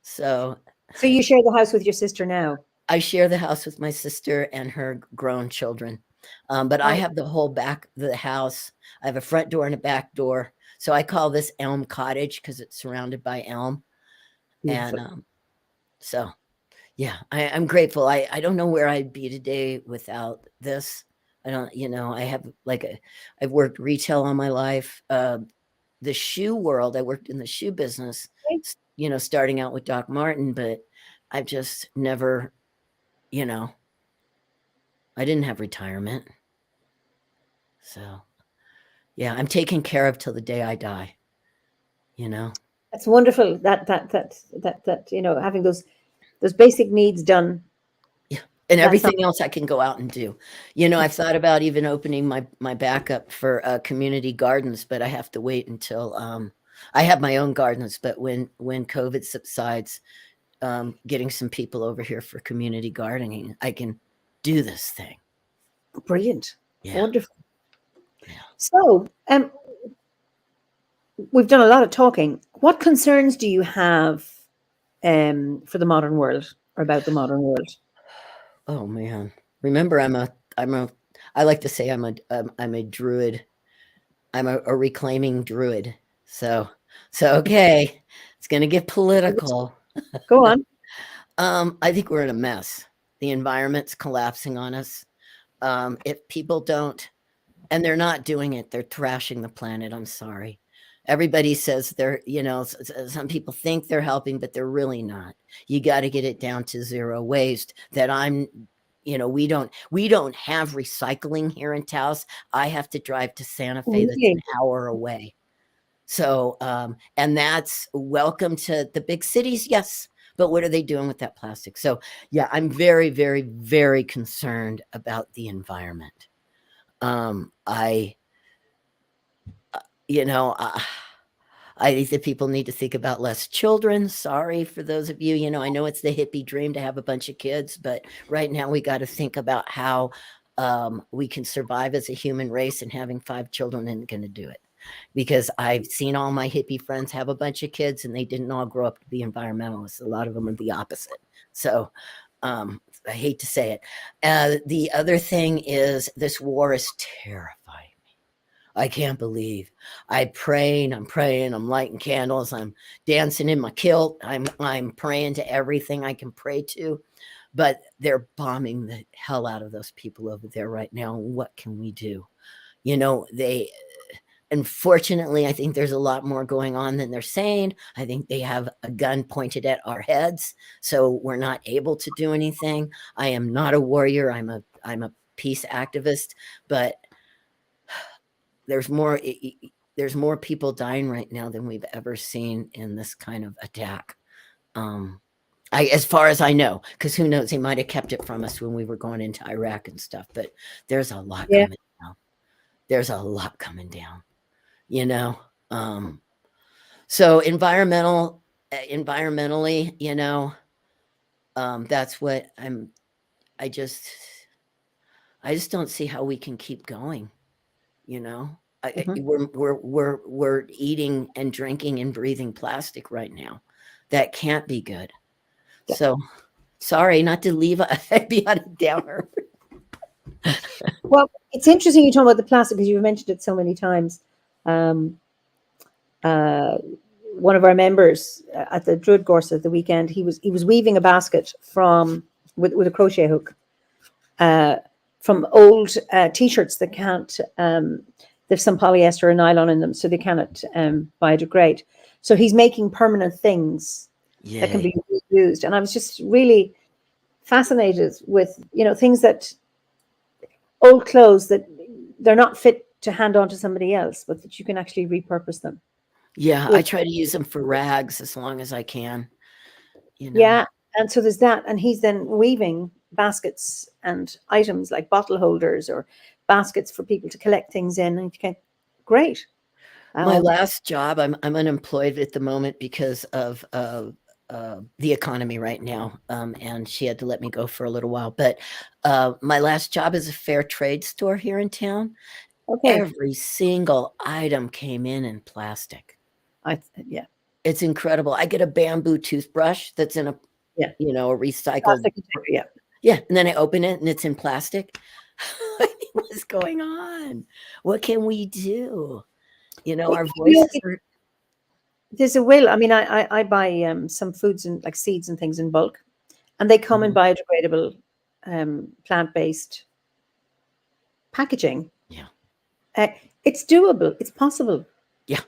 So you share the house with your sister now? I share the house with my sister and her grown children. But I have the whole back of the house. I have a front door and a back door. So I call this Elm Cottage because it's surrounded by elm. Beautiful. And so, yeah, I'm grateful. I don't know where I'd be today without this. I don't, I have I've worked retail all my life. The shoe world, I worked in the shoe business, starting out with Doc Martin, but I've just never, I didn't have retirement. So, yeah, I'm taken care of till the day I die, That's wonderful. That having those basic needs done. Yeah. And everything else I can go out and do. I've thought about even opening my backup for community gardens, but I have to wait until I have my own gardens, but when COVID subsides, getting some people over here for community gardening, I can do this thing. Brilliant. Yeah. Wonderful. Yeah. So, we've done a lot of talking. What concerns do you have for the modern world, or about the modern world? Oh man. Remember, I like to say I'm a druid. I'm a reclaiming druid. So okay, it's going to get political. Go on. I think we're in a mess. The environment's collapsing on us. If people don't, and they're not doing it, they're trashing the planet. I'm sorry. Everybody says they're, some people think they're helping, but they're really not. You got to get it down to zero waste. We don't have recycling here in Taos. I have to drive to Santa Fe. That's an hour away. So, and that's welcome to the big cities. Yes. But what are they doing with that plastic? So yeah, I'm very, very, very concerned about the environment. I think that people need to think about less children. Sorry for those of you, I know it's the hippie dream to have a bunch of kids, but right now we got to think about how we can survive as a human race, and having 5 children isn't going to do it. Because I've seen all my hippie friends have a bunch of kids and they didn't all grow up to be environmentalists. A lot of them are the opposite. So I hate to say it. The other thing is, this war is terrifying. I can't believe. I'm praying, I'm lighting candles, I'm dancing in my kilt, I'm praying to everything I can pray to, but they're bombing the hell out of those people over there right now. What can we do? Unfortunately, I think there's a lot more going on than they're saying. I think they have a gun pointed at our heads, so we're not able to do anything. I am not a warrior. I'm a peace activist, but there's more there's more people dying right now than we've ever seen in this kind of attack. As far as I know, because who knows, he might have kept it from us when we were going into Iraq and stuff, but there's a lot Yeah. coming down. There's a lot coming down, you know? So environmentally, you know, that's what I just don't see how we can keep going, you know? Mhm. We're eating and drinking and breathing plastic right now. That can't be good. Yeah. So sorry, not to leave be on a downer. Well, it's interesting you talk about the plastic because you've mentioned it so many times. One of our members at the Druid Gorse at the weekend, he was weaving a basket from with a crochet hook from old t-shirts that can't. There's some polyester or nylon in them, so they cannot biodegrade. So he's making permanent things that can Yay. be used, and I was just really fascinated with things that old clothes that they're not fit to hand on to somebody else, but that you can actually repurpose them. Yeah, I With, try to use them for rags as long as I can, you know. yeah, and so there's that, and he's then weaving baskets and items like bottle holders or baskets for people to collect things in. And you can, great. My last job, I'm unemployed at the moment because of the economy right now, and she had to let me go for a little while. But my last job is a fair trade store here in town. Okay. Every single item came in plastic. Yeah. It's incredible. I get a bamboo toothbrush that's in a Yeah. a recycled. Plastic container, yeah. Yeah, and then I open it and it's in plastic. What's going on? What can we do? Our voices are. There's a will. I mean, I buy some foods and like seeds and things in bulk, and they come in biodegradable, plant-based packaging. Yeah. It's doable. It's possible. Yeah.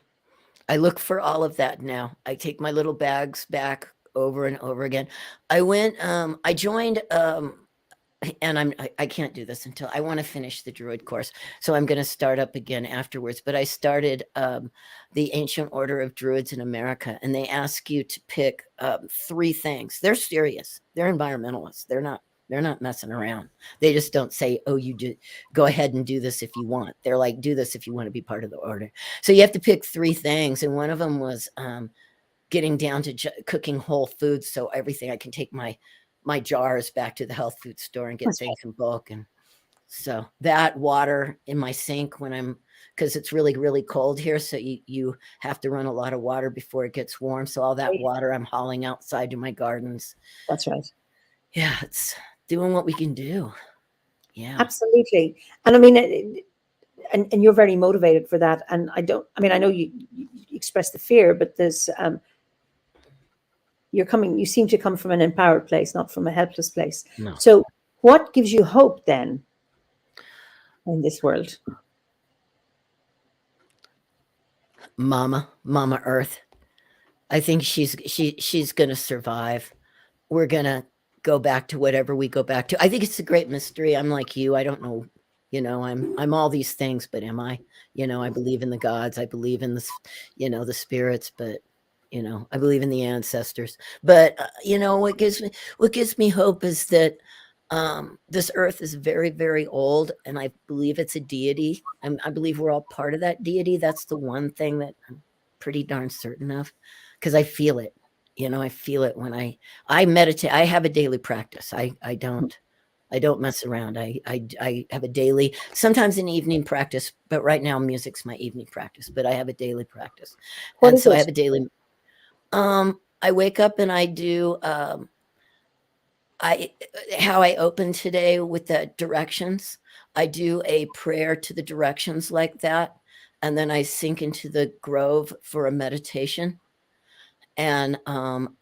I look for all of that now. I take my little bags back over and over again. I joined, and I can't do this until I want to finish the Druid course. So I'm going to start up again afterwards. But I started the Ancient Order of Druids in America, and they ask you to pick 3 things. They're serious. They're environmentalists. They're not messing around. They just don't say, oh, you do go ahead and do this if you want. They're like, do this if you want to be part of the order. So you have to pick 3 things. And one of them was getting down to cooking whole foods. So everything I can take my jars back to the health food store and get That's things in bulk. And so that water in my sink because it's really, really cold here. So you have to run a lot of water before it gets warm. So all that water I'm hauling outside to my gardens. That's right. Yeah, it's doing what we can do. Yeah. Absolutely. And I mean, and you're very motivated for that. And I know you express the fear, but there's, you seem to come from an empowered place, not from a helpless place. No. So what gives you hope then in this world? Mama Earth. I think she's going to survive. We're going to go back to whatever we go back to. I think it's a great mystery. I'm like you. I don't know. I'm all these things, but am I? I believe in the gods. I believe in the spirits, but I believe in the ancestors. But what gives me hope is that this earth is very, very old, and I believe it's a deity. I believe we're all part of that deity. That's the one thing that I'm pretty darn certain of, because I feel it. I feel it when I meditate. I have a daily practice. I don't mess around. I have a daily, sometimes an evening practice, but right now music's my evening practice. But I have a daily practice, and so I have a daily. I wake up and I do. How I open today with the directions. I do a prayer to the directions like that, and then I sink into the grove for a meditation. And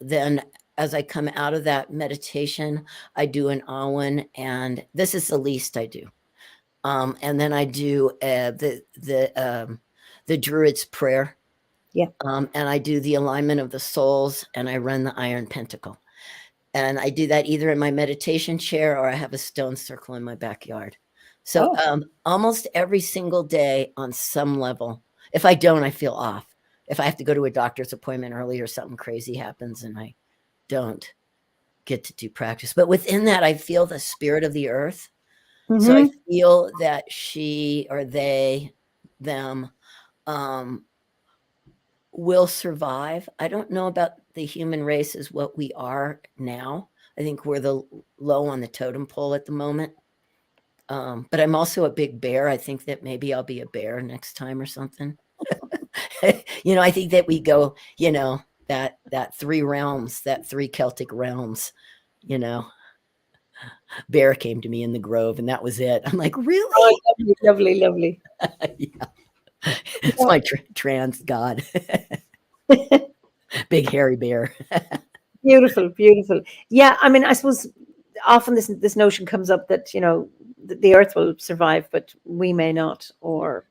then as I come out of that meditation, I do an awen, and this is the least I do. And then I do the Druid's prayer. Yeah. And I do the alignment of the souls, and I run the Iron Pentacle. And I do that either in my meditation chair or I have a stone circle in my backyard. So almost every single day on some level, If I don't, I feel off. If I have to go to a doctor's appointment early or something crazy happens and I don't get to do practice. But within that, I feel the spirit of the earth. So I feel that she or they, them, will survive. I don't know about the human race as what we are now. I think we're the low on the totem pole at the moment. But I'm also a big bear. I think that maybe I'll be a bear next time or something. I think that we go, that three realms, that three Celtic realms, bear came to me in the grove and that was it. I'm like, really? Oh, lovely, lovely. Yeah. It's my trans god. Big hairy bear. Beautiful, beautiful. Yeah, I mean, I suppose often this notion comes up that, the earth will survive, but we may not, or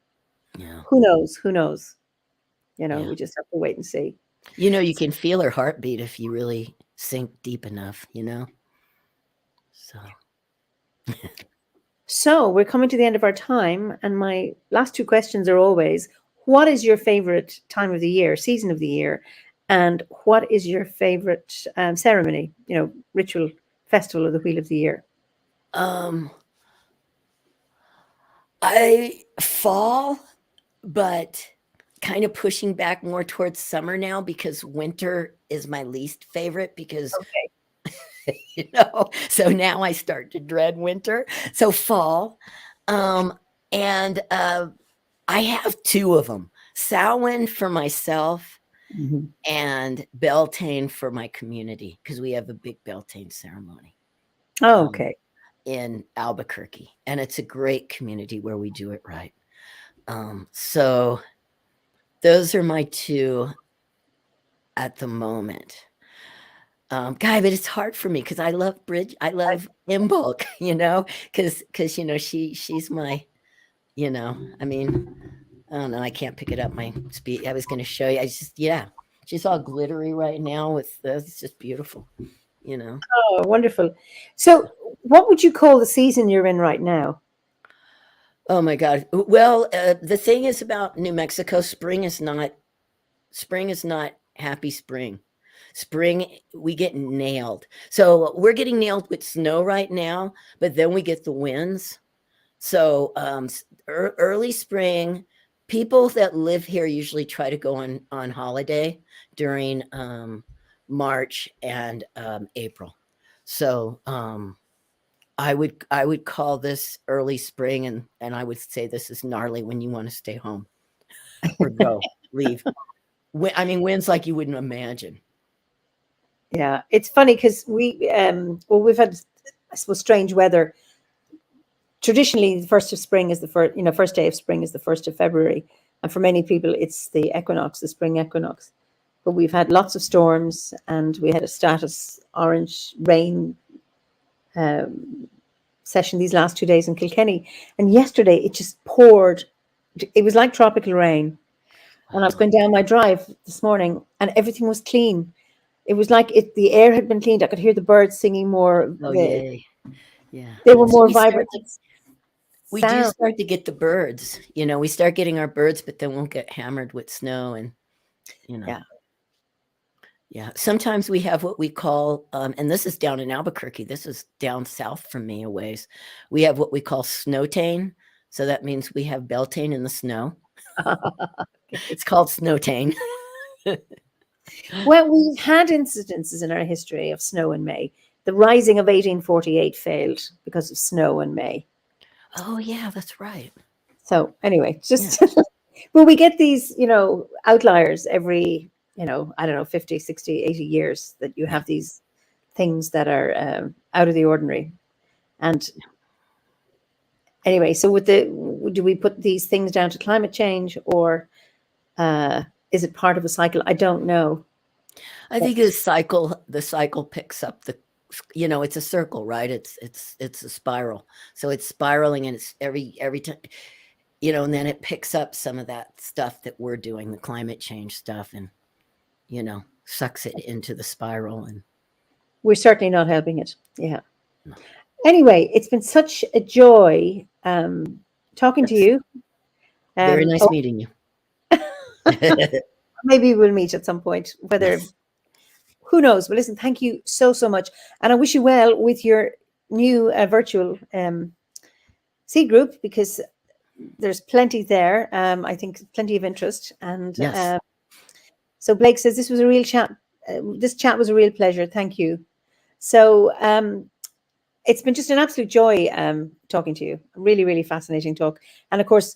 who knows? We just have to wait and see. You can feel her heartbeat if you really sink deep enough, So we're coming to the end of our time, and my last two questions are always, what is your favorite time of the year, season of the year, and what is your favorite ceremony, ritual, festival of the Wheel of the Year? I fall, but kind of pushing back more towards summer now because winter is my least favorite because so now I start to dread winter. So fall. And I have two of them, Samhain for myself and Beltane for my community, because we have a big Beltane ceremony. Oh, okay. In Albuquerque, and it's a great community where we do it right. So those are my two at the moment. Guy, but it's hard for me because I love I love Imbolc, because she's my, I mean, I don't know, I can't pick it up my speed. I was going to show you. She's all glittery right now with this. It's just beautiful, Oh, wonderful. So what would you call the season you're in right now? Oh my God. Well, the thing is about New Mexico, spring is not happy spring. Spring, we get nailed. So we're getting nailed with snow right now, but then we get the winds. So early spring, people that live here usually try to go on holiday during March and April. So I would call this early spring, and I would say this is gnarly when you want to stay home or go leave. I mean, winds like you wouldn't imagine. Yeah, it's funny because we've had, I suppose, strange weather. Traditionally, the first of spring is the first day of spring is the 1st of February, and for many people, it's the equinox, the spring equinox. But we've had lots of storms, and we had a status orange rain session these last 2 days in Kilkenny, and yesterday it just poured. It was like tropical rain, and I was going down my drive this morning, and everything was clean. It was like the air had been cleaned. I could hear the birds singing more. Oh, yay. Yeah. They were more vibrant. We do start to get the birds. We start getting our birds, but then we'll get hammered with snow and, Yeah. Yeah. Sometimes we have what we call, and this is down in Albuquerque. This is down south from me a ways. We have what we call snowtane. So that means we have Beltane in the snow. It's called snowtane. Well, we've had incidences in our history of snow in May. The Rising of 1848 failed because of snow in May. Oh, yeah, that's right. So anyway, well, we get these, outliers every, I don't know, 50, 60, 80 years that you have these things that are out of the ordinary. And anyway, so do we put these things down to climate change, or is it part of a cycle? I don't know. I think the cycle picks up it's a circle, right? It's a spiral. So it's spiraling, and it's every time, and then it picks up some of that stuff that we're doing, the climate change stuff, and, sucks it into the spiral. And we're certainly not helping it. Yeah. No. Anyway, it's been such a joy talking to you. Very nice meeting you. Maybe we'll meet at some point, whether, Yes. who knows? But listen, thank you so, so much. And I wish you well with your new virtual seed group, because there's plenty there. I think plenty of interest. And Yes. so Blake says, this was a real chat. This chat was a real pleasure. Thank you. So it's been just an absolute joy talking to you. Really, really fascinating talk. And of course,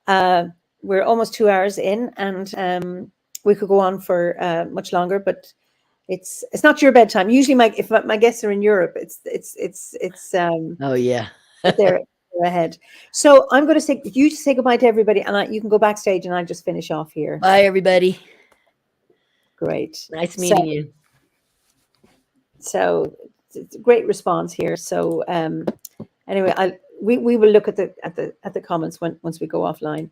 we're almost 2 hours in, and we could go on for much longer, but it's not your bedtime. Usually, if my guests are in Europe, it's Oh yeah. they're ahead. So I'm going to say goodbye to everybody, and you can go backstage, and I'll just finish off here. Bye, everybody. Great. Nice meeting you. So it's a great response here. So anyway, we will look at the comments once we go offline.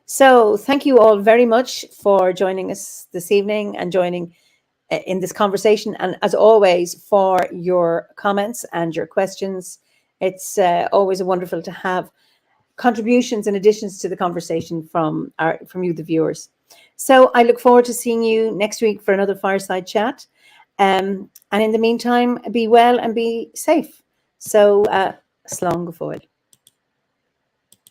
So thank you all very much for joining us this evening and joining in this conversation, and as always, for your comments and your questions. It's always wonderful to have contributions and additions to the conversation from you, the viewers. So I look forward to seeing you next week for another Fireside Chat. And in the meantime, be well and be safe. So, slán go fóill.